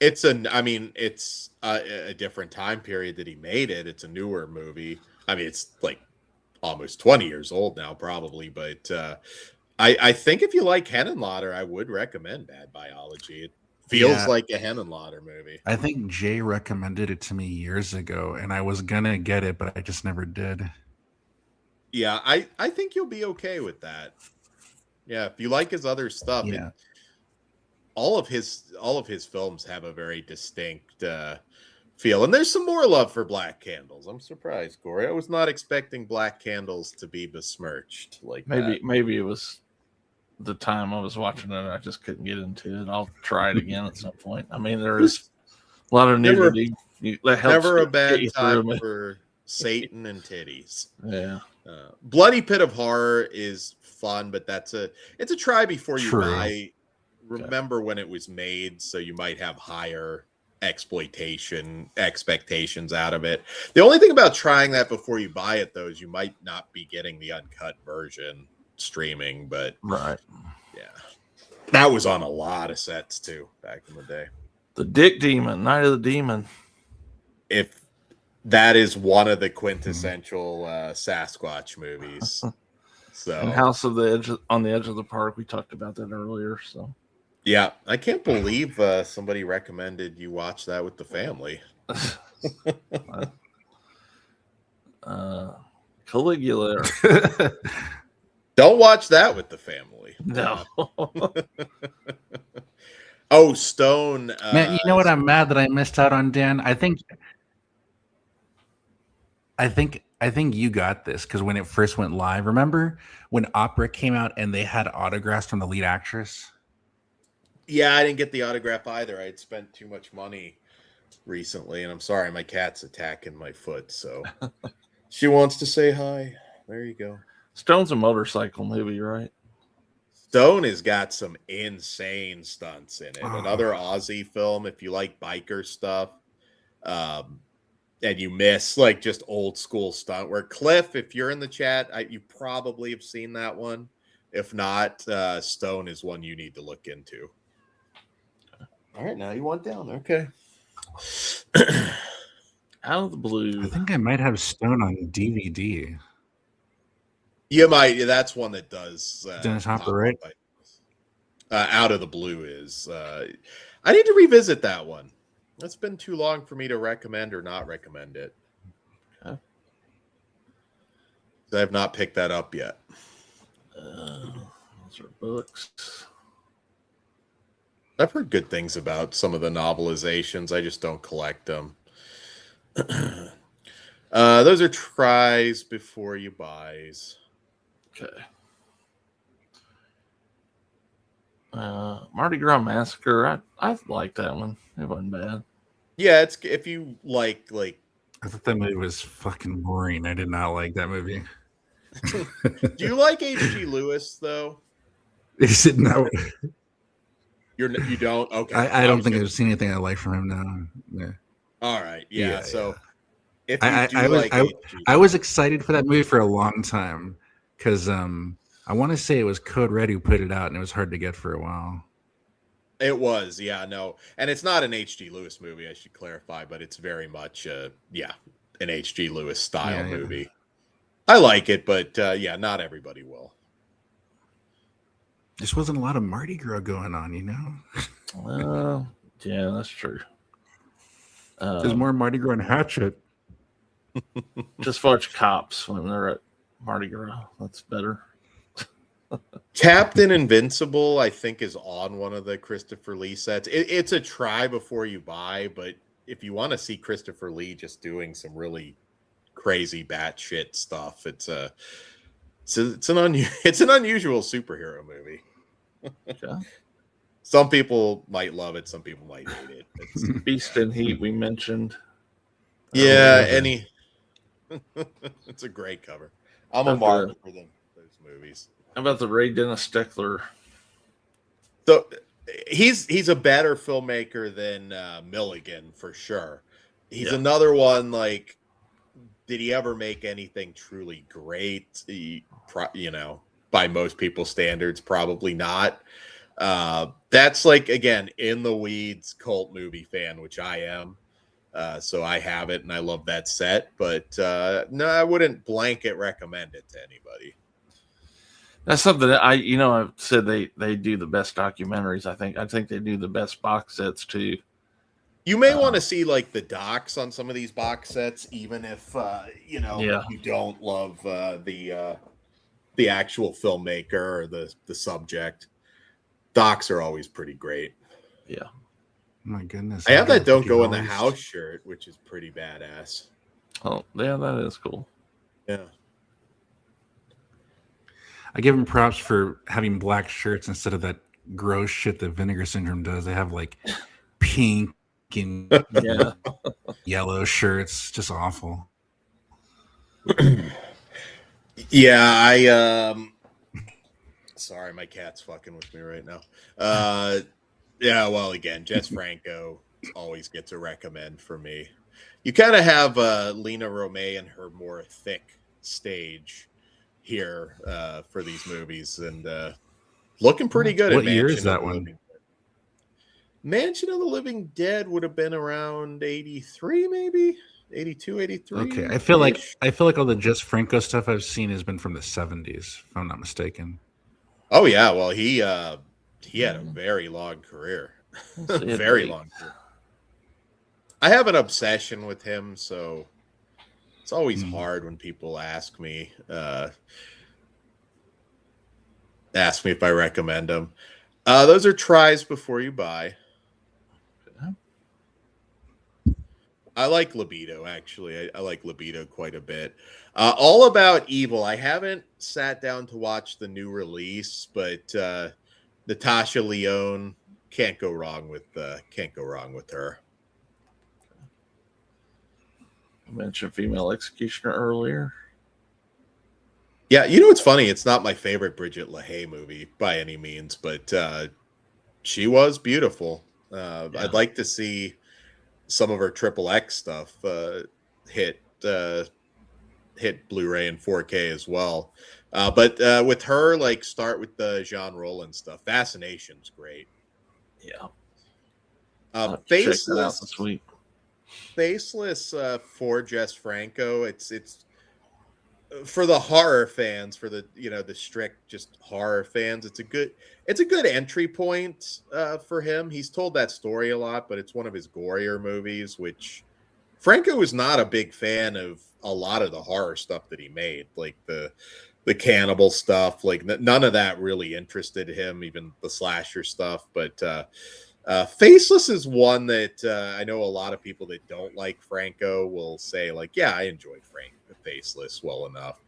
It's a different time period that he made it. It's a newer movie. I mean, it's like almost 20 years old now, probably. But I think if you like Henenlotter, I would recommend Bad Biology. It feels like a Henenlotter movie. I think Jay recommended it to me years ago, and I was gonna get it, but I just never did. Yeah, I think you'll be okay with that. Yeah, if you like his other stuff, all of his films have a very distinct feel. And there's some more love for Black Candles. I'm surprised, Corey. I was not expecting Black Candles to be besmirched like maybe it was the time I was watching it. I just couldn't get into it. I'll try it again at some point. I mean, there is a lot of Never, nudity that helps never a get bad you time through it. for Satan and titties. Yeah. Bloody Pit of Horror is fun, but it's a try before you True. buy. Remember when it was made, so you might have higher exploitation expectations out of it. The only thing about trying that before you buy it, though, is you might not be getting the uncut version streaming. But Right. yeah, that was on a lot of sets too back in the day. The Dick Demon, Night of the Demon. If that is one of the quintessential Sasquatch movies. So, and House of the Edge on the Edge of the Park. We talked about that earlier. So yeah, I can't believe somebody recommended you watch that with the family. Caligula. Don't watch that with the family. No. Oh, Stone. Man, you know what? I'm mad that I missed out on, Dan. I think you got this because when it first went live, remember when Opera came out and they had autographs from the lead actress? Yeah, I didn't get the autograph either. I had spent too much money recently, and I'm sorry, my cat's attacking my foot, so she wants to say hi. There you go. Stone's a motorcycle movie, right? Stone has got some insane stunts in it. Another Aussie film, if you like biker stuff, and you miss like just old school stunt work. Cliff, if you're in the chat, you probably have seen that one. If not, Stone is one you need to look into. All right, now you want down. Okay. Out of the Blue. I think I might have Stone on DVD. You might. Yeah, that's one that does. Dennis Hopper, right? Out of the Blue is. I need to revisit that one. It's been too long for me to recommend or not recommend it. Okay. I have not picked that up yet. Those are books. I've heard good things about some of the novelizations. I just don't collect them. Those are tries before you buys. Okay. Mardi Gras Massacre. I like that one. It wasn't bad. Yeah, it's if you like. I thought that movie was fucking boring. I did not like that movie. Do you like H.G. Lewis though? Is it no? You don't? Okay. I don't think I've seen anything I like from him now. Yeah. All right. Yeah. So if I was excited for that movie for a long time because I want to say it was Code Red who put it out, and it was hard to get for a while. It was, yeah, no, and it's not an H.G. Lewis movie, I should clarify, but it's very much, an H.G. Lewis style movie. I like it, but not everybody will. Just wasn't a lot of Mardi Gras going on, you know. Well, yeah, that's true. There's more Mardi Gras and Hatchet. Just watch Cops when they're at Mardi Gras. That's better. Captain Invincible, I think, is on one of the Christopher Lee sets. It's a try before you buy, but if you want to see Christopher Lee just doing some really crazy batshit stuff, it's an unusual superhero movie. Okay. Some people might love it, some people might hate it. It's, Beast and Heat we mentioned. Yeah, it's a great cover. I'm a mark for those movies. How about the Ray Dennis Steckler? So he's a better filmmaker than Milligan for sure. He's another one like, did he ever make anything truly great? By most people's standards, probably not. That's like, again, in the weeds cult movie fan, which I am. So I have it and I love that set, but no, I wouldn't blanket recommend it to anybody. That's something that I've said they do the best documentaries. I think they do the best box sets too. You may want to see like the docs on some of these box sets, even if you don't love the actual filmmaker or the subject. Docs are always pretty great. Yeah. My goodness. I have that Don't Go in the House shirt, which is pretty badass. Oh, yeah, that is cool. Yeah. I give them props for having black shirts instead of that gross shit that Vinegar Syndrome does. They have like pink and Yeah. yellow shirts, just awful. Yeah, sorry, my cat's fucking with me right now. Yeah, well, again, Jess Franco always gets a recommend for me. You kind of have Lena Romay and her more thick stage here for these movies, and looking pretty good What in year is Mansion of that the one? Living Dead. Mansion of the Living Dead would have been around 83, maybe 82, 83. Okay, I feel like all the Jess Franco stuff I've seen has been from the 70s, if I'm not mistaken. Oh yeah, well he had a very long career, Let's see a very date. long career. I have an obsession with him, so it's always hard when people ask me if I recommend him. Those are tries before you buy. I like Libido, actually. I like Libido quite a bit. All About Evil. I haven't sat down to watch the new release, but Natasha Lyonne can't go wrong with her. I mentioned Female Executioner earlier. Yeah, you know what's funny? It's not my favorite Bridget LaHaye movie by any means, but she was beautiful. Yeah. I'd like to see some of her Triple X stuff hit Blu-ray and 4K as well. But with her, like, start with the Jean Rollin stuff. Fascination's great. Yeah. Check that out this week. Faceless for Jess Franco. It's for the horror fans, for the the strict just horror fans. It's a good entry point for him. He's told that story a lot, but it's one of his gorier movies, which Franco is not a big fan of a lot of the horror stuff that he made, like the cannibal stuff. Like none of that really interested him, even the slasher stuff. But Faceless is one that I know a lot of people that don't like Franco will say, like, yeah, I enjoyed Faceless well enough.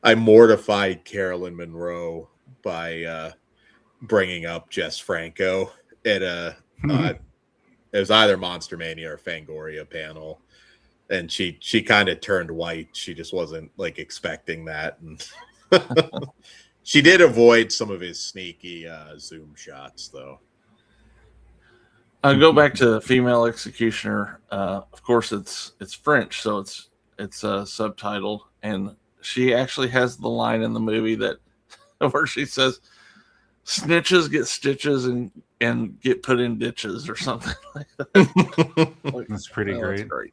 I mortified Carolyn Monroe by bringing up Jess Franco at a it was either Monster Mania or Fangoria panel, and she kind of turned white. She just wasn't like expecting that, and she did avoid some of his sneaky zoom shots, though. I'll go back to Female Executioner. Of course, it's French, so it's subtitled, and she actually has the line in the movie that where she says, "Snitches get stitches and get put in ditches," or something like that. Like, That's pretty great. That's great.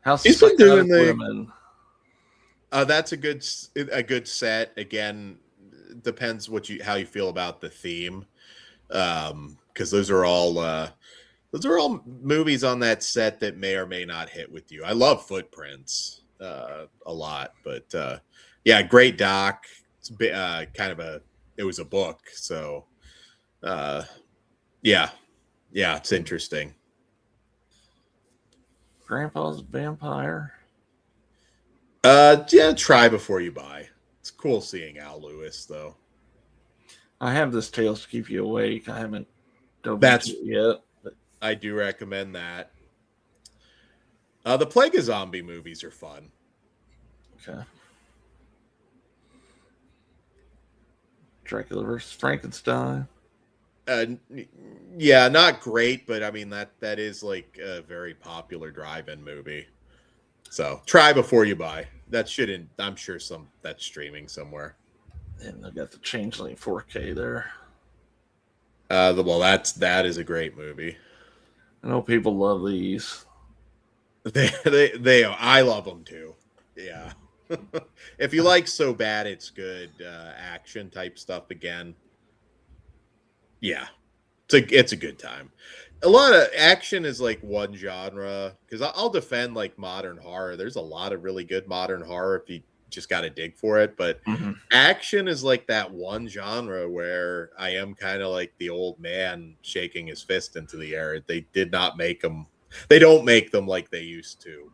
How's He's been doing the women? That's a good set. Again, depends how you feel about the theme, because those are all movies on that set that may or may not hit with you. I love Footprints a lot, but yeah, great doc. It's it was a book, so yeah, it's interesting. Grandpa's vampire. Yeah, try before you buy. It's cool seeing Al Lewis, though. I have this Tales to Keep You Awake. I haven't dove into it yet. But I do recommend that. The Plague of Zombie movies are fun. Okay. Dracula versus Frankenstein. Yeah, not great, but I mean that is like a very popular drive-in movie. So try before you buy. That shouldn't. I'm sure that's streaming somewhere. And they got the Changeling 4K there. Well, that is a great movie. I know people love these. I love them too. Yeah. If you like So Bad It's Good action type stuff, again, yeah, it's a good time. A lot of action is like one genre, because I'll defend like modern horror. There's a lot of really good modern horror if you just got to dig for it. But action is like that one genre where I am kind of like the old man shaking his fist into the air. They did not make them. They don't make them like they used to.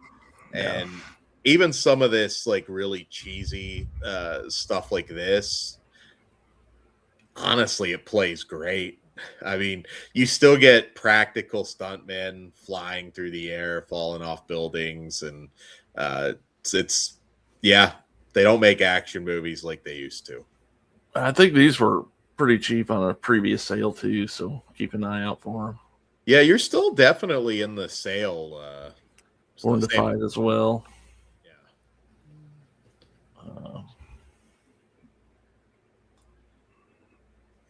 Yeah. And even some of this like really cheesy stuff like this, honestly, it plays great. I mean, you still get practical stuntmen flying through the air, falling off buildings, and it's yeah, they don't make action movies like they used to. I think these were pretty cheap on a previous sale too, so keep an eye out for them. Yeah, you're still definitely in the sale. Born to Fight as well. Yeah. Uh,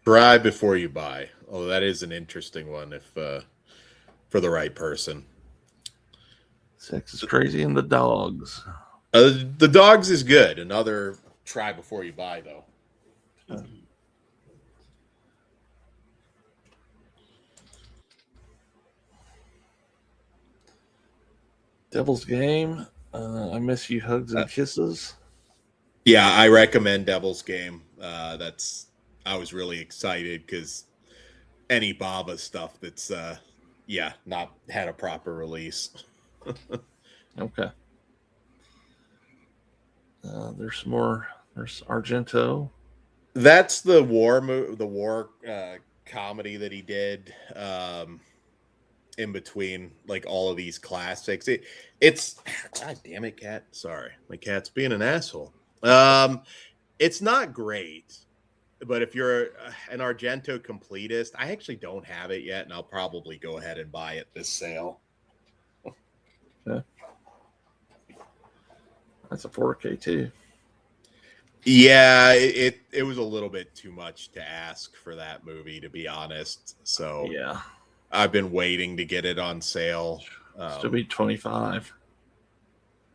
Try before you buy. Oh, that is an interesting one if for the right person. Sex is Crazy and the Dogs. The Dogs is good. Another try before you buy, though. Devil's Game. I Miss You, Hugs and Kisses. Yeah, I recommend Devil's Game. I was really excited because any Baba stuff that's not had a proper release. Okay. There's more. There's Argento. That's the war comedy that he did in between like all of these classics. It's God damn it, cat. Sorry, my cat's being an asshole. It's not great, but if you're an Argento completist, I actually don't have it yet, and I'll probably go ahead and buy it this sale. Okay. That's a 4K too. Yeah, it was a little bit too much to ask for that movie, to be honest. So yeah, I've been waiting to get it on sale. Still be 25.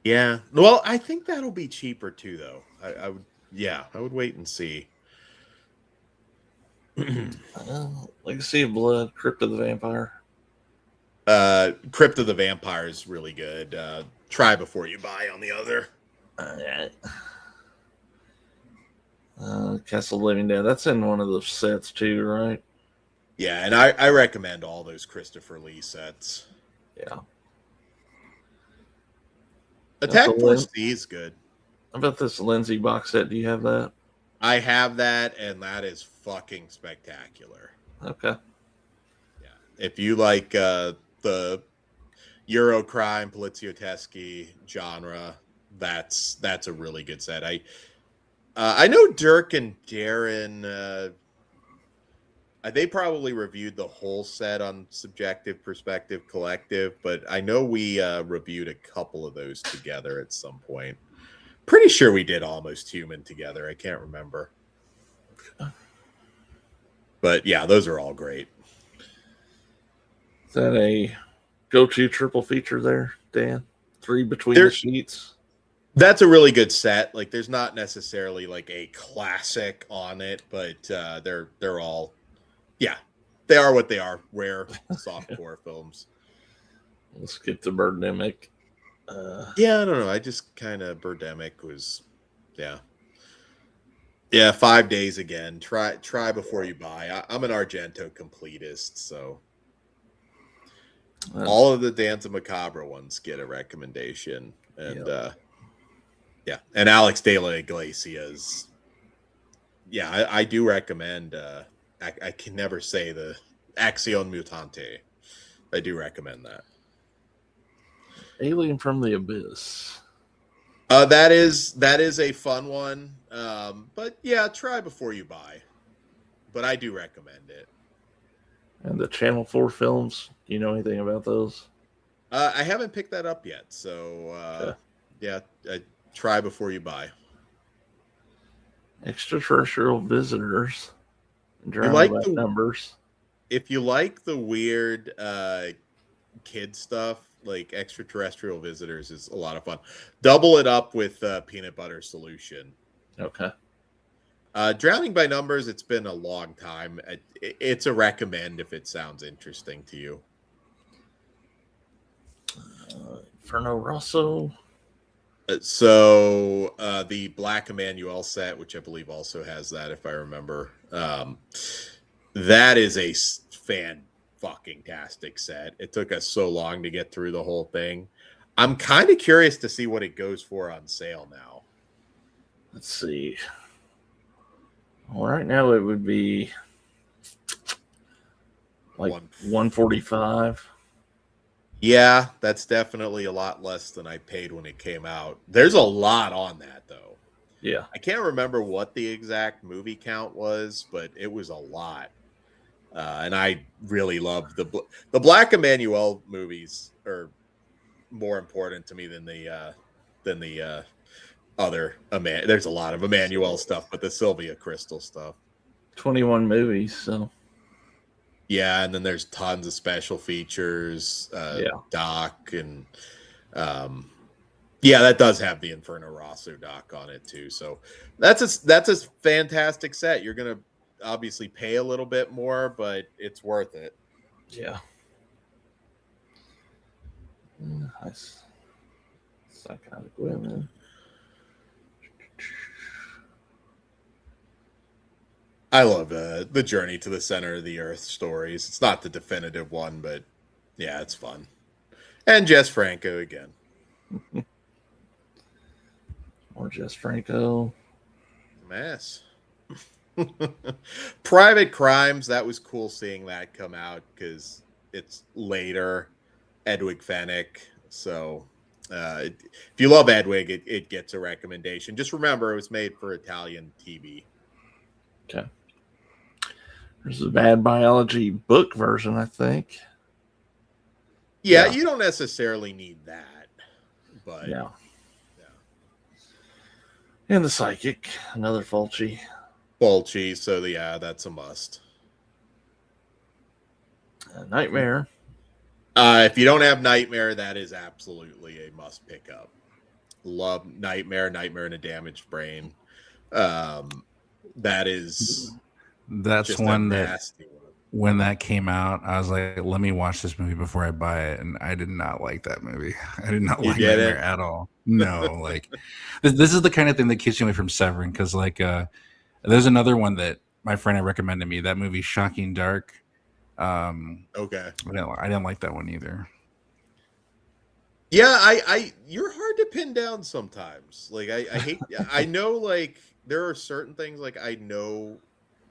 Yeah, well, I think that'll be cheaper too, though. I would wait and see. Legacy of Blood, Crypt of the Vampire. Crypt of the Vampire is really good. Try before you buy on the other. Castle Living Dead. That's in one of the sets too, right? Yeah, and I recommend all those Christopher Lee sets. Yeah. Attack Force D is good. How about this Lindsay box set? Do you have that? I have that, and that is fucking spectacular. Okay. Yeah. If you like the Eurocrime, Polizioteschi genre, that's a really good set. I know Dirk and Darren, they probably reviewed the whole set on Subjective Perspective Collective, but I know we reviewed a couple of those together at some point. Pretty sure we did Almost Human together. I can't remember. But yeah, those are all great. Is that a go-to triple feature there, Dan? 3 Between the Sheets? That's a really good set. Like, there's not necessarily like a classic on it, but they're all, yeah, they are what they are. Rare softcore films. We'll skip to Birdemic. Yeah, I don't know. I just kind of Birdemic was, yeah. 5 days again. Try before you buy. I'm an Argento completist, so all of the Danza Macabre ones get a recommendation, and yeah, and Alex de la Iglesias. Yeah, I do recommend. I can never say the Acción Mutante. I do recommend that. Alien from the Abyss. That is a fun one. But yeah, try before you buy. But I do recommend it. And the Channel 4 films. Do you know anything about those? I haven't picked that up yet. So yeah, try before you buy. Extraterrestrial Visitors. Numbers. If you like the weird kid stuff, like Extraterrestrial Visitors is a lot of fun. Double it up with Peanut Butter Solution. Okay. Drowning by Numbers, it's been a long time. It's a recommend if it sounds interesting to you. Inferno Rosso. So the Black Emmanuel set, which I believe also has that, if I remember, that is a fan fucking tastic set. It took us so long to get through the whole thing. I'm kind of curious to see what it goes for on sale now. Let's see. Well, right now it would be like 145. Yeah, that's definitely a lot less than I paid when it came out. There's a lot on that though. Yeah. I can't remember what the exact movie count was, but it was a lot. And I really love the Black Emmanuel movies are more important to me than the other there's a lot of Emmanuel stuff, but the Sylvia Crystal stuff. 21 movies, so yeah, and then there's tons of special features, doc, and yeah, that does have the Inferno Rosso doc on it too. So that's a fantastic set. You're gonna obviously pay a little bit more, but it's worth it. Yeah. Nice. Psychotic women. I love the Journey to the Center of the Earth stories. It's not the definitive one, but yeah, it's fun. And Jess Franco again. Or Jess Franco. Mess. Private Crimes, that was cool seeing that come out because it's later. Edwig Fennick. So if you love Edwig, it gets a recommendation. Just remember, it was made for Italian TV. Okay. There's a Bad Biology book version, I think. Yeah, you don't necessarily need that, but yeah. And The Psychic, another Fulci. So yeah, that's a must. Nightmare. If you don't have Nightmare, that is absolutely a must pick up. Love Nightmare in a Damaged Brain. That's one that when that came out, I was like, let me watch this movie before I buy it. And I did not like that movie. I did not like Nightmare at all. No, like this is the kind of thing that keeps me away from Severin. Cause like, there's another one that my friend had recommended me, that movie Shocking Dark. Okay. I didn't like that one either. Yeah. You're hard to pin down sometimes. Like I hate, I know like there are certain things like I know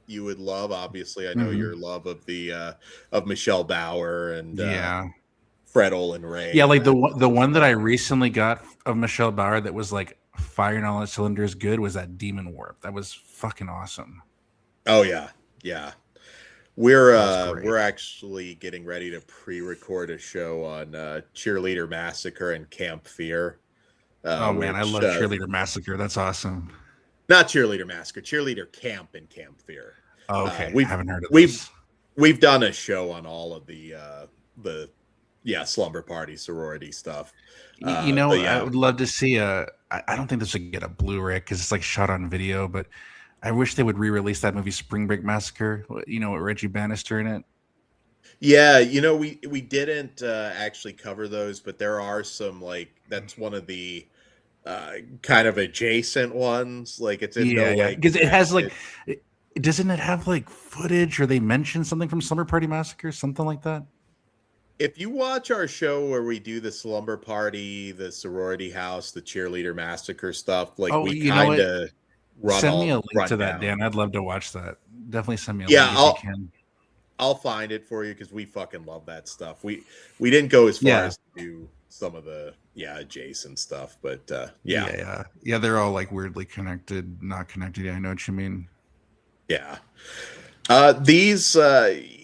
you would love. Obviously, I know your love of the of Michelle Bauer and Fred Olin Ray. Yeah, like the one that I recently got of Michelle Bauer that was like firing all its cylinders good was that Demon Warp. That was fucking awesome. Oh yeah, yeah. We're actually getting ready to pre-record a show on Cheerleader Massacre and Camp Fear. Oh man, I love Cheerleader Massacre. That's awesome. Not Cheerleader Massacre, Cheerleader Camp and Camp Fear. Oh, okay, I haven't heard of this. We've done a show on all of the slumber party sorority stuff. I would love to see I don't think this would get a Blu-ray because it's like shot on video, but I wish they would re-release that movie Spring Break Massacre. With Reggie Bannister in it. Yeah, we didn't actually cover those, but there are some that's one of the kind of adjacent ones. Like it's in no way because it has like. Doesn't it have like footage or they mention something from Slumber Party Massacre, something like that? If you watch our show where we do the slumber party, the sorority house, the cheerleader massacre stuff, like we kind of send me a link to that, Dan. I'd love to watch that. Definitely send me a link if you can. I'll find it for you because we fucking love that stuff. We didn't go as far as to do some of the adjacent stuff, but yeah, they're all like weirdly connected, not connected. I know what you mean. Yeah. These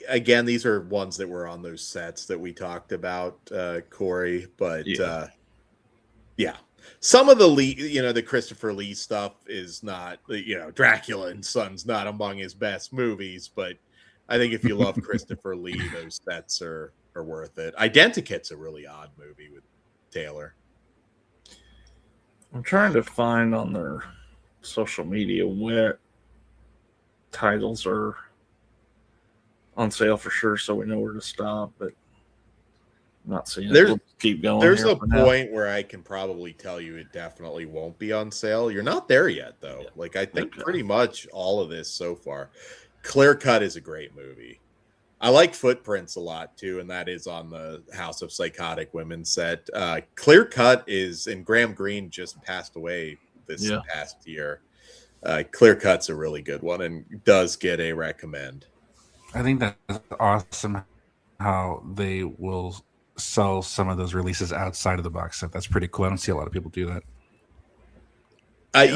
again, these are ones that were on those sets that we talked about, Corey. But some of the Christopher Lee stuff is not, Dracula and Son's not among his best movies. But I think if you love Christopher Lee, those sets are worth it. Identikit's a really odd movie with Taylor. I'm trying to find on their social media what titles are on sale for sure, so we know where to stop, but I'm not seeing it. We'll keep going. There's a point where I can probably tell you it definitely won't be on sale. You're not there yet though. Like I think pretty much all of this so far. Clear Cut is a great movie. I like Footprints a lot too, and that is on the House of Psychotic Women set. Clear Cut is, and Graham Greene just passed away this past year. Clear Cut's a really good one and does get a recommend. I think that's awesome how they will sell some of those releases outside of the box set. That's pretty cool. I don't see a lot of people do that.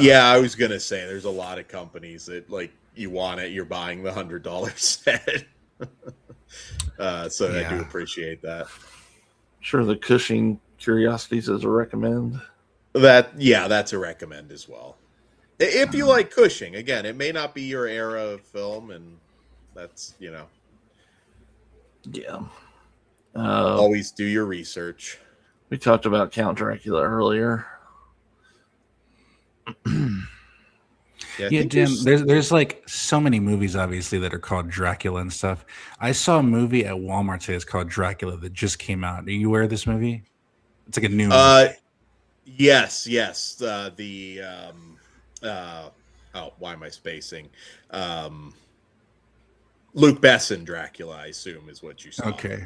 Yeah, I was gonna say there's a lot of companies that like you want it, you're buying the $100 set. So I do appreciate that. Sure, the Cushing Curiosities is a recommend. That's a recommend as well. If you like Cushing, again, it may not be your era of film, and that's always do your research. We talked about Count Dracula earlier. Yeah, Jim, there's like so many movies obviously that are called Dracula and stuff. I saw a movie at Walmart today. It's called Dracula that just came out. Are you aware of this movie? It's like a new movie. Yes. Why am I spacing? Luke Besson Dracula, I assume, is what you saw. Okay.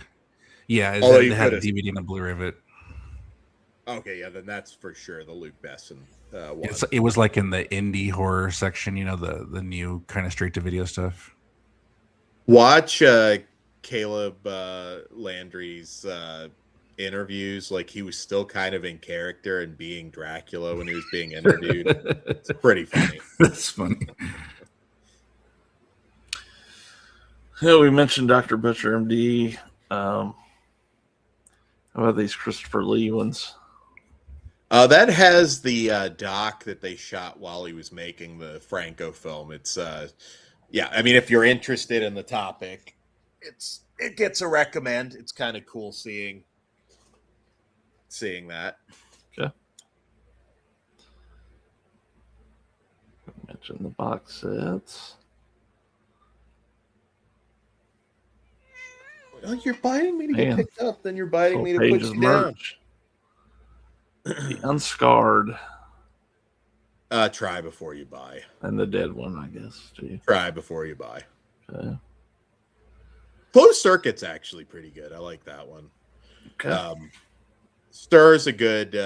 Yeah, they had a DVD and a Blu-ray of it. Okay, yeah, then that's for sure the Luke Besson one. It was like in the indie horror section, the new kind of straight-to-video stuff. Watch Caleb Landry's interviews. Like, he was still kind of in character and being Dracula when he was being interviewed. It's pretty funny. That's funny. Yeah, we mentioned Dr. Butcher, MD. How about these Christopher Lee ones? That has the doc that they shot while he was making the Franco film. It's I mean, if you're interested in the topic, it gets a recommend. It's kind of cool seeing that. Okay. Mention the box sets. Well, you're biting me to get picked up, then you're biting me to put you down. The Unscarred. Try before you buy. And the Dead one, I guess, too. Try before you buy. Okay. Closed Circuit's actually pretty good. I like that one. Okay. Stir is a good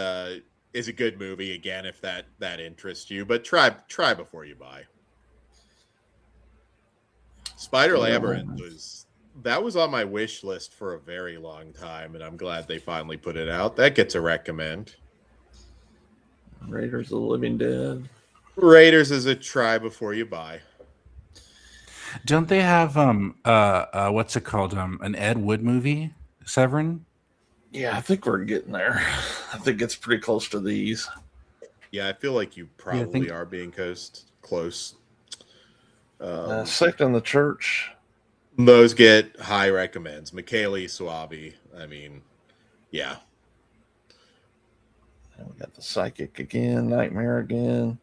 movie, again, if that interests you, but try before you buy. Spider Labyrinth was on my wish list for a very long time, and I'm glad they finally put it out. That gets a recommend. Raiders of the Living Dead. Raiders is a try before you buy. Don't they have what's it called? An Ed Wood movie, Severin? Yeah, I think we're getting there. I think it's pretty close to these. Yeah, I feel like you probably are being close. Sect in the Church. Those get high recommends. Michele Suavi. I mean, yeah. And we got The Psychic again, Nightmare again,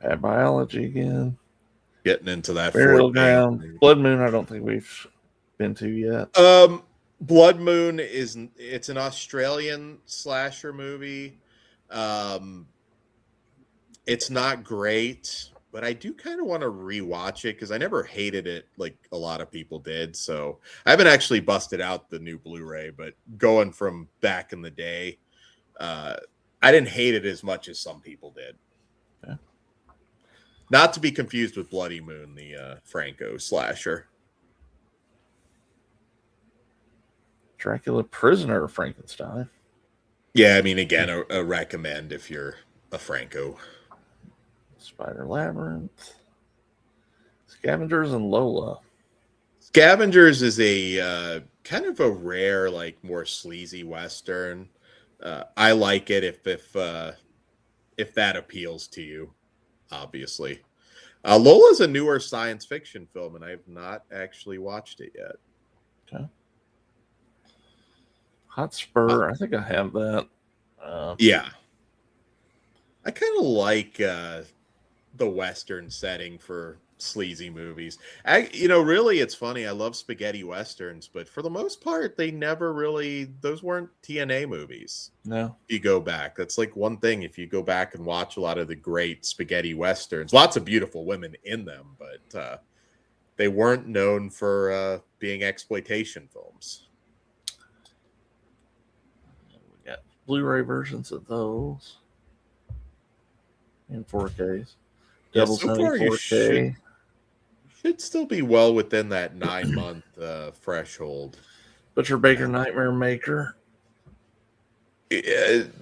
Bad Biology again. Getting into that Burial Ground. Blood Moon, I don't think we've been to yet. Blood Moon it's an Australian slasher movie. It's not great, but I do kind of want to rewatch it because I never hated it like a lot of people did. So I haven't actually busted out the new Blu-ray, but going from back in the day, I didn't hate it as much as some people did. Yeah. Not to be confused with Bloody Moon, the Franco slasher. Dracula Prisoner of Frankenstein. Yeah, I mean, again, a recommend if you're a Franco. Spider Labyrinth. Scavengers and Lola. Scavengers is a kind of a rare, like, more sleazy Western. I like it if that appeals to you, obviously. Lola's a newer science fiction film, and I have not actually watched it yet. Okay. Hotspur, I think I have that. Yeah. I kind of like the Western setting for sleazy movies. Really, it's funny. I love spaghetti Westerns, but for the most part, those weren't TNA movies. No. If you go back, that's like one thing. If you go back and watch a lot of the great spaghetti Westerns, lots of beautiful women in them, but they weren't known for being exploitation films. We got Blu-ray versions of those in 4Ks. Yeah, Double so far 4K. should still be well within that 9-month threshold. Butcher Baker Nightmare Maker.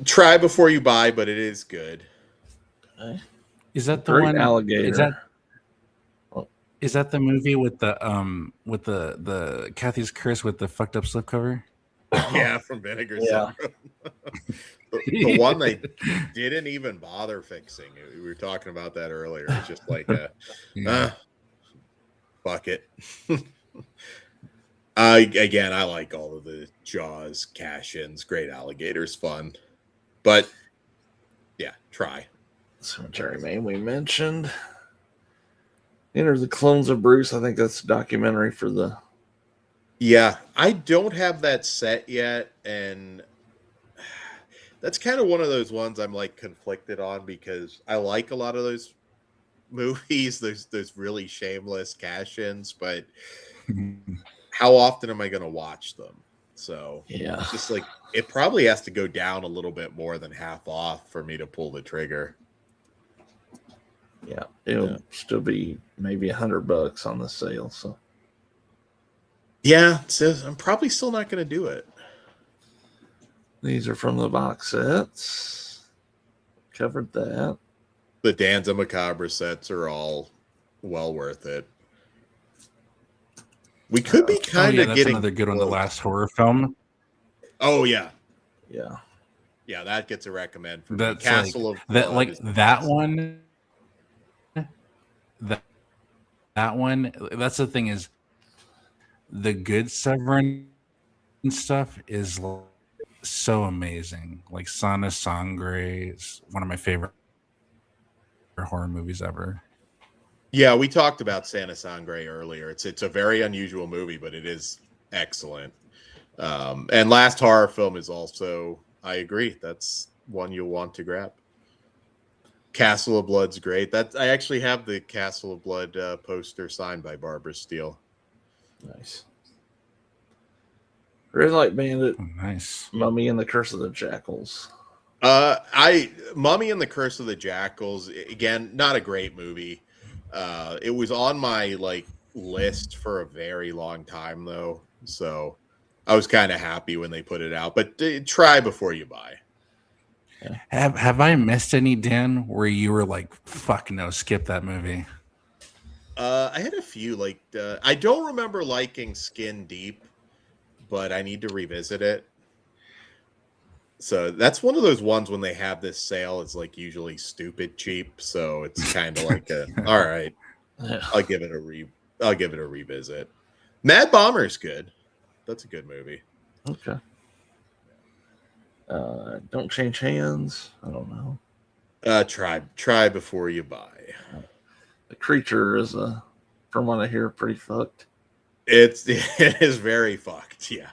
Try before you buy, but it is good. Okay. Is that the Great one? Alligator. Is that the movie with the Kathy's Curse with the fucked up slipcover? Yeah, from Vinegar Syndrome. the one they didn't even bother fixing. We were talking about that earlier. It's just like fuck it. Again, I like all of the Jaws cash-ins. Great Alligator's fun. But yeah, try. Cemetery Man we mentioned. Enter the Clones of Bruce. I think that's a documentary for the... Yeah, I don't have that set yet, and that's kind of one of those ones I'm like conflicted on because I like a lot of those movies. There's really shameless cash-ins, but how often am I going to watch them? So yeah, it's just like it probably has to go down a little bit more than half off for me to pull the trigger. Yeah, it'll still be maybe $100 on the sale. So yeah, so I'm probably still not going to do it. These are from the box sets. Covered that. The Danza Macabre sets are all well worth it. We could be kind of getting another good one. The Last Horror Film. Oh yeah, yeah. That gets a recommend for That's me. Castle of Blood that, like that one. That one. That's the thing is, the good Severin stuff is so amazing. Like Sana Sangre is one of my favorite horror movies ever. Yeah, we talked about Sana Sangre earlier. It's a very unusual movie, but it is excellent. And Last Horror Film is also, I agree, that's one you'll want to grab. Castle of Blood's great. I actually have the Castle of Blood poster signed by Barbara Steele. Nice. Red Light Bandit. Oh, nice. Mummy and the Curse of the Jackals. Mummy and the Curse of the Jackals, again, not a great movie. It was on my list for a very long time though, so I was kind of happy when they put it out. But try before you buy. Yeah. Have I missed any, Dan, where you were like, "Fuck no, skip that movie"? I had a few. I don't remember liking Skin Deep, but I need to revisit it. So that's one of those ones when they have this sale, it's like usually stupid cheap. So it's kind of like all right, I'll give it a revisit. Mad Bomber's good. That's a good movie. Okay. Don't Change Hands. I don't know. Try before you buy. The Creature is from what I hear, pretty fucked. It is very fucked. Yeah.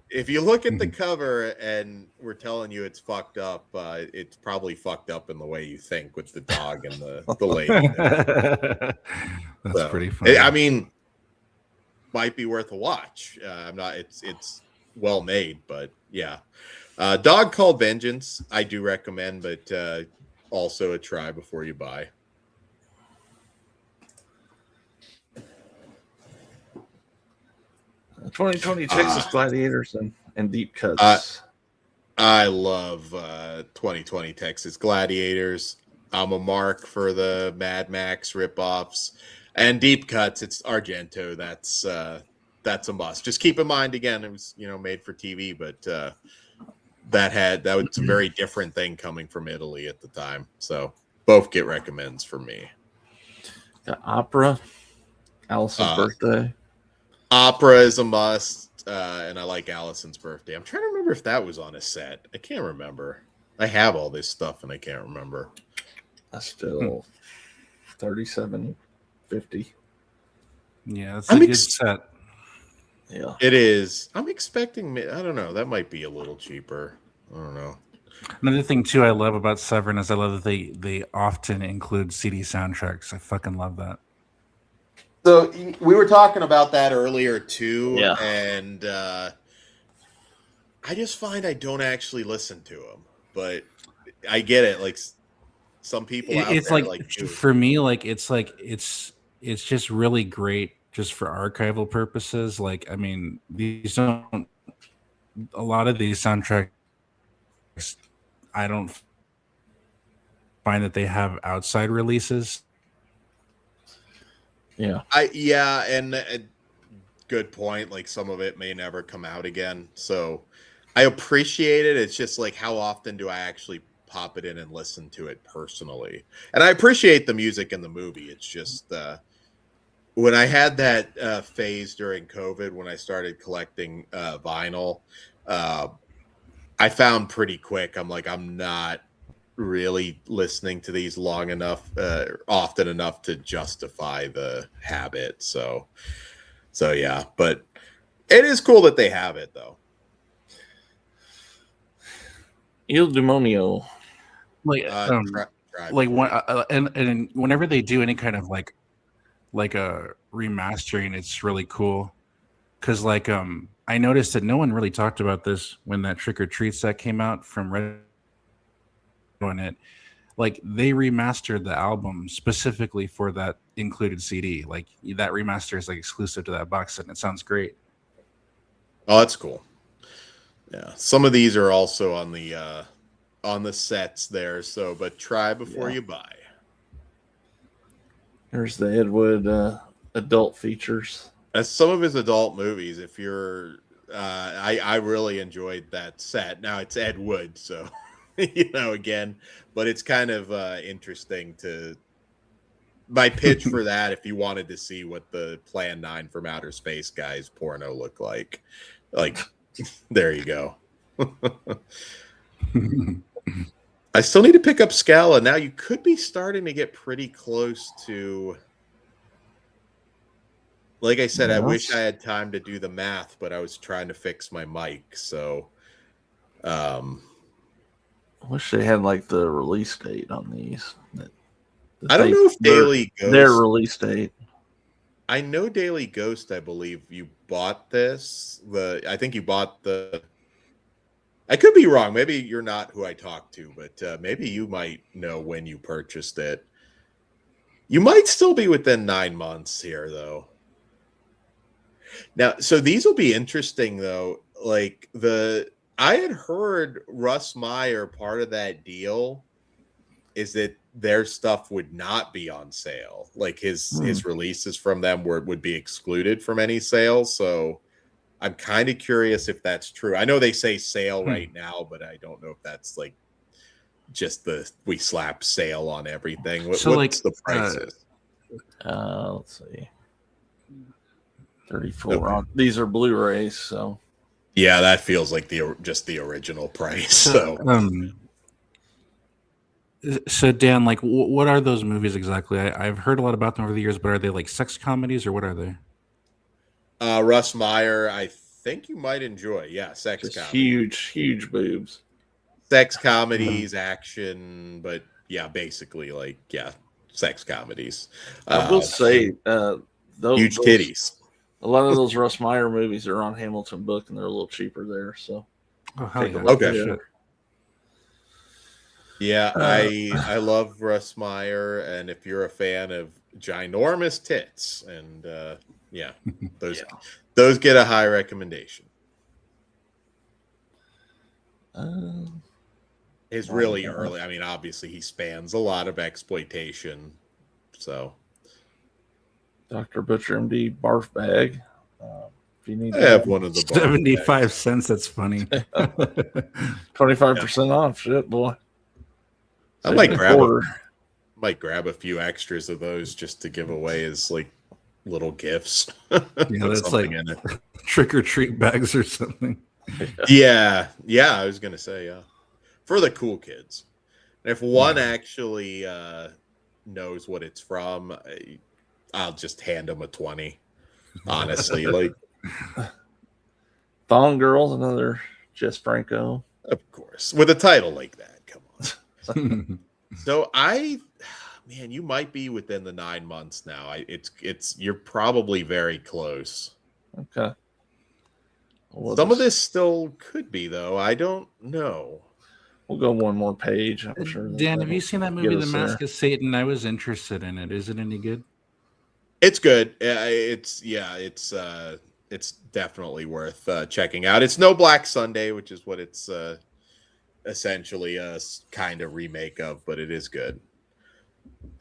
If you look at the cover and we're telling you it's fucked up, it's probably fucked up in the way you think with the dog and the lady. That's pretty funny. I mean, might be worth a watch. It's well made, but yeah. Dog Called Vengeance, I do recommend, but also a try before you buy. Uh, 2020 Texas Gladiators and Deep Cuts. I love 2020 Texas Gladiators. I'm a mark for the Mad Max ripoffs and Deep Cuts. It's Argento. That's a must. Just keep in mind again, it was made for TV, but that was a very different thing coming from Italy at the time. So both get recommends for me. Opera, Allison's Birthday. Opera is a must, and I like Allison's Birthday. I'm trying to remember if that was on a set. I can't remember. I have all this stuff, and I can't remember. That's still $37.50. Yeah, that's a good set. Yeah, it is. I'm expecting. I don't know. That might be a little cheaper. I don't know. Another thing too I love about Severin is I love that they often include CD soundtracks. I fucking love that. So we were talking about that earlier too, Yeah. and I just find I don't actually listen to them, but I get it. Like some people out It's there, like you. for me, it's just really great just for archival purposes. Like, I mean, these don't a lot of these soundtracks. I don't find that they have outside releases. Yeah. And good point. Like some of it may never come out again. So I appreciate it. It's just like, how often do I actually pop it in and listen to it personally? And I appreciate the music in the movie. It's just when I had that phase during COVID, when I started collecting vinyl, I found pretty quick, I'm like, I'm not really listening to these long enough, often enough to justify the habit. So yeah, but it is cool that they have it though. Il Demonio. Like, and whenever they do any kind of like a remastering, it's really cool. Cause like, I noticed that no one really talked about this when that Trick or Treat set came out from Red on it. Like they remastered the album specifically for that included CD. Like that remaster is like exclusive to that box set, and it sounds great. Oh, that's cool. Yeah, some of these are also on the sets there. So, but try before you buy. There's the Ed Wood adult features. As some of his adult movies, if you're, I really enjoyed that set. Now it's Ed Wood, so again, but it's kind of interesting to. My pitch for that, if you wanted to see what the Plan 9 from Outer Space guys porno looked like there you go. I still need to pick up Scala. Now you could be starting to get pretty close to. Like I said, I wish I had time to do the math, but I was trying to fix my mic. So, I wish they had like the release date on these. I don't know if Daily Ghost. Their release date. I know Daily Ghost. I believe you bought this. I think you bought the. I could be wrong. Maybe you're not who I talked to, but maybe you might know when you purchased it. You might still be within 9 months here, though. Now, so these will be interesting, though. Like I had heard Russ Meyer, part of that deal is that their stuff would not be on sale. Like his releases from them would be excluded from any sales. So I'm kind of curious if that's true. I know they say sale right now, but I don't know if that's like just we slap sale on everything. What's the prices? Let's see. 34 on these are Blu-rays, so yeah, that feels like just the original price. So Dan, like what are those movies exactly? I've heard a lot about them over the years, but are they like sex comedies or what are they? Russ Meyer, I think you might enjoy. Yeah, sex comedy. Huge boobs. Sex comedies, action, but yeah, basically sex comedies. I will say those huge titties. A lot of those Russ Meyer movies are on Hamilton Book, and they're a little cheaper there. So, okay. Yeah, I love Russ Meyer, and if you're a fan of ginormous tits, and those get a high recommendation. It's really early. I mean, obviously, he spans a lot of exploitation, so. Dr. Butcher MD barf bag. If you need to have one of the 75 cents, that's funny. 25% off, shit, boy. I might grab a few extras of those just to give away as like little gifts. Yeah, that's like trick or treat bags or something. Yeah, I was gonna say for the cool kids. And if one actually knows what it's from, I'll just hand them a 20. Honestly, like Thong Girls, another Jess Franco. Of course, with a title like that, come on. So man, you might be within the 9 months now. You're probably very close. Okay. Some of this still could be, though. I don't know. We'll go one more page. I'm sure. Dan, have you seen that movie, The Mask of Satan? I was interested in it. Is it any good? It's good. It's definitely worth checking out. It's no Black Sunday, which is what it's essentially a kind of remake of, but it is good.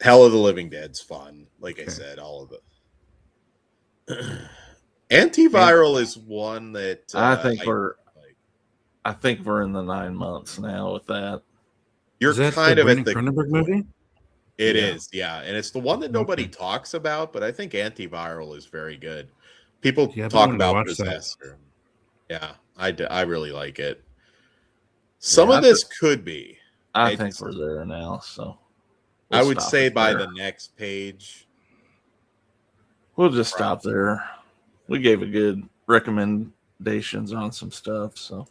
Hell of the Living Dead's fun. Like I said, all of it. Antiviral is one that I think we're in the 9 months now with that. You're kind of at the Cronenberg movie. It is, yeah, and it's the one that nobody talks about, but I think Antiviral is very good. People talk about Possessor. Yeah, I really like it. Some of this could be. I think we're there now, so I would say by the next page, we'll just stop there. We gave a good recommendations on some stuff, so.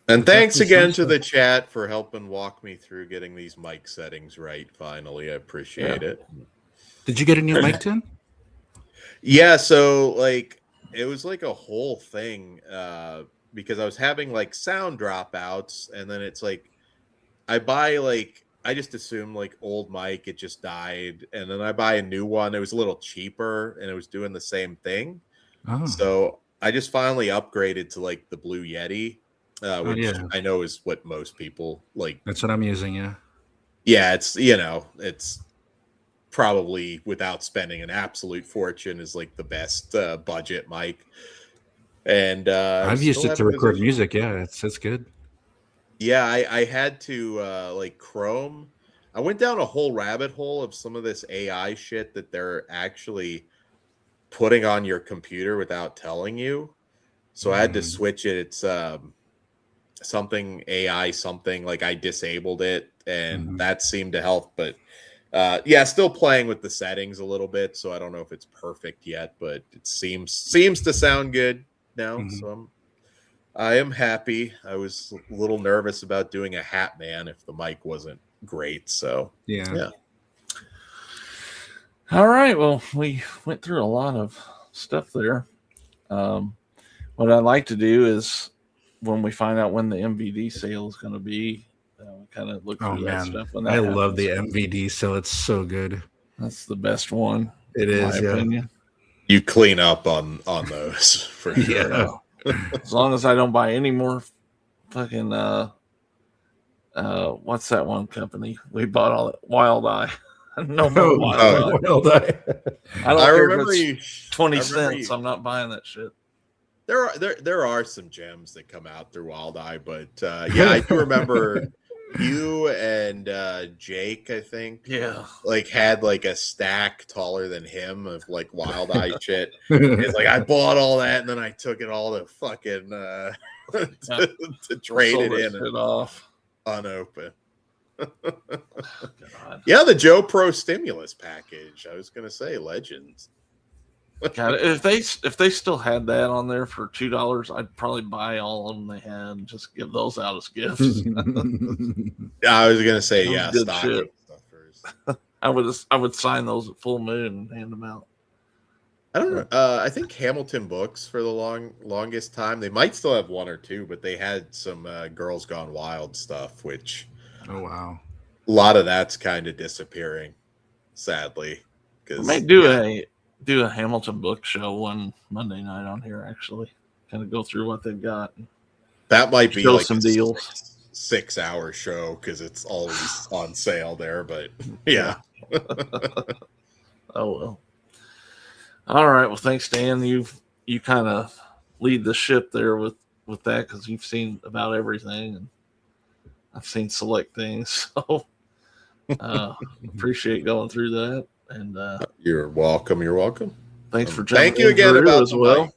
And thanks again to the chat for helping walk me through getting these mic settings right. Finally, I appreciate it. Did you get a new mic, Tim? Yeah, so like it was like a whole thing because I was having like sound dropouts, and then it's like I just assumed like old mic, it just died, and then I buy a new one. It was a little cheaper, and it was doing the same thing. Oh. So I just finally upgraded to like the Blue Yeti. Which I know is what most people like. That's what I'm using, yeah. Yeah, it's probably without spending an absolute fortune is like the best budget mic. And I've used it to record music. Yeah, it's good. Yeah, I had to like Chrome. I went down a whole rabbit hole of some of this AI shit that they're actually putting on your computer without telling you. So I had to switch it. It's something AI something, like I disabled it, and that seemed to help, but still playing with the settings a little bit, so I don't know if it's perfect yet, but it seems to sound good now. So I am happy. I was a little nervous about doing a Hat Man if the mic wasn't great, so yeah. All right, well, we went through a lot of stuff there. What I'd like to do is, when we find out when the MVD sale is going to be, we kind of look through that stuff. I love the MVD sale. It's so good. That's the best one. It is, yeah. Opinion. You clean up on those for sure. Yeah. As long as I don't buy any more fucking what's that one company we bought all that Wild Eye. No more Wild Eye. I remember you 20 cents. I'm not buying that shit. There are some gems that come out through Wild Eye, but I do remember you and Jake, I think, like had like a stack taller than him of like Wild Eye shit. It's like I bought all that and then I took it all to fucking to trade it in off unopened. Yeah, the Joe Pro stimulus package. I was gonna say Legends. God, if they still had that on there for $2, I'd probably buy all of them they had and just give those out as gifts. I was gonna say stocking stuff first. I would sign those at full moon and hand them out. I don't know. I think Hamilton Books for the longest time. They might still have one or two, but they had some Girls Gone Wild stuff, which a lot of that's kind of disappearing, sadly. Because might do a Hamilton book show one Monday night on here, actually. Kind of go through what they've got. That might be like some deals. 6-hour show because it's always on sale there, but yeah. Oh well. All right. Well, thanks, Dan. You kind of lead the ship there with that because you've seen about everything, and I've seen select things. So appreciate going through that. And you're welcome. Thanks for thank you again about as well. Mic.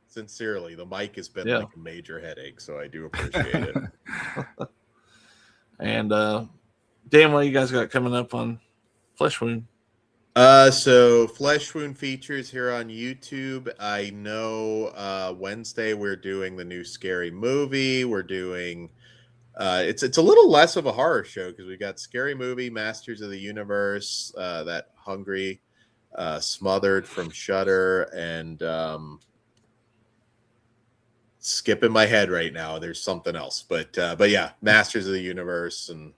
Sincerely, the mic has been like a major headache, so I do appreciate it. And Dan, what you guys got coming up on Flesh Wound? So Flesh Wound features here on YouTube. I know Wednesday we're doing the new Scary Movie. We're doing It's a little less of a horror show because we got Scary Movie, Masters of the Universe, that Hungry, Smothered from Shudder, and skipping my head right now. There's something else, but yeah, Masters of the Universe and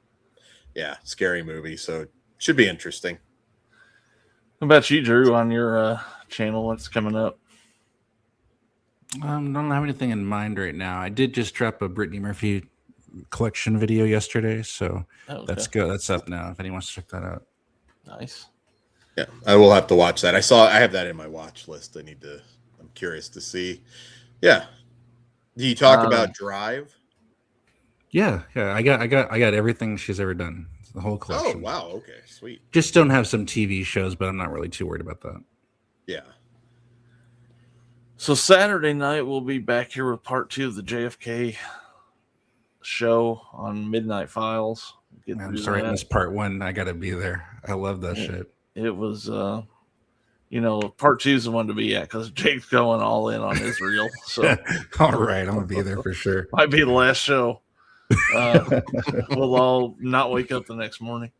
yeah, Scary Movie. So it should be interesting. How about you, Drew, on your channel? What's coming up? Don't have anything in mind right now. I did just drop a Brittany Murphy collection video yesterday, so that's good. That's up now. If anyone wants to check that out. Nice. Yeah, I will have to watch that. I have that in my watch list. I'm curious to see. Yeah. Do you talk about Drive? Yeah. I got everything she's ever done. The whole collection. Oh wow, okay, sweet. Just don't have some TV shows, but I'm not really too worried about that. Yeah. So Saturday night we'll be back here with part 2 of the JFK show on Midnight Files. I'm sorry I missed part 1. I gotta be there. I love that shit. It was part 2 is the one to be at because Jake's going all in on Israel. So all right, I'm gonna be there for sure. Might be the last show. We'll all not wake up the next morning.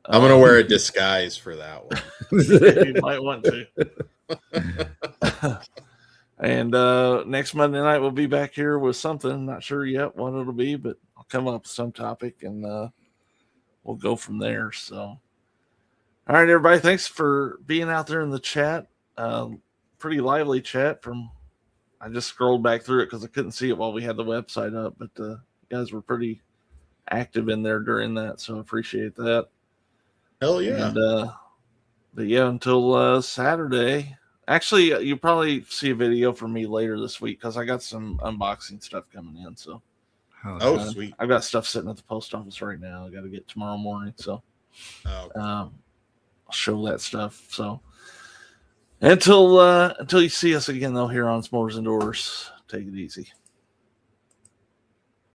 I'm gonna wear a disguise for that one. You might want to. And next Monday night we'll be back here with something. Not sure yet what it'll be, but I'll come up with some topic and we'll go from there. So, all right, everybody, thanks for being out there in the chat. Pretty lively chat. I just scrolled back through it because I couldn't see it while we had the website up, but you guys were pretty active in there during that, so I appreciate that. Hell yeah. And, but yeah, until Saturday. Actually, you'll probably see a video from me later this week because I got some unboxing stuff coming in. So, sweet! I've got stuff sitting at the post office right now. I got to get tomorrow morning. So, I'll show that stuff. So, until you see us again, though, here on Smores Indoors, take it easy.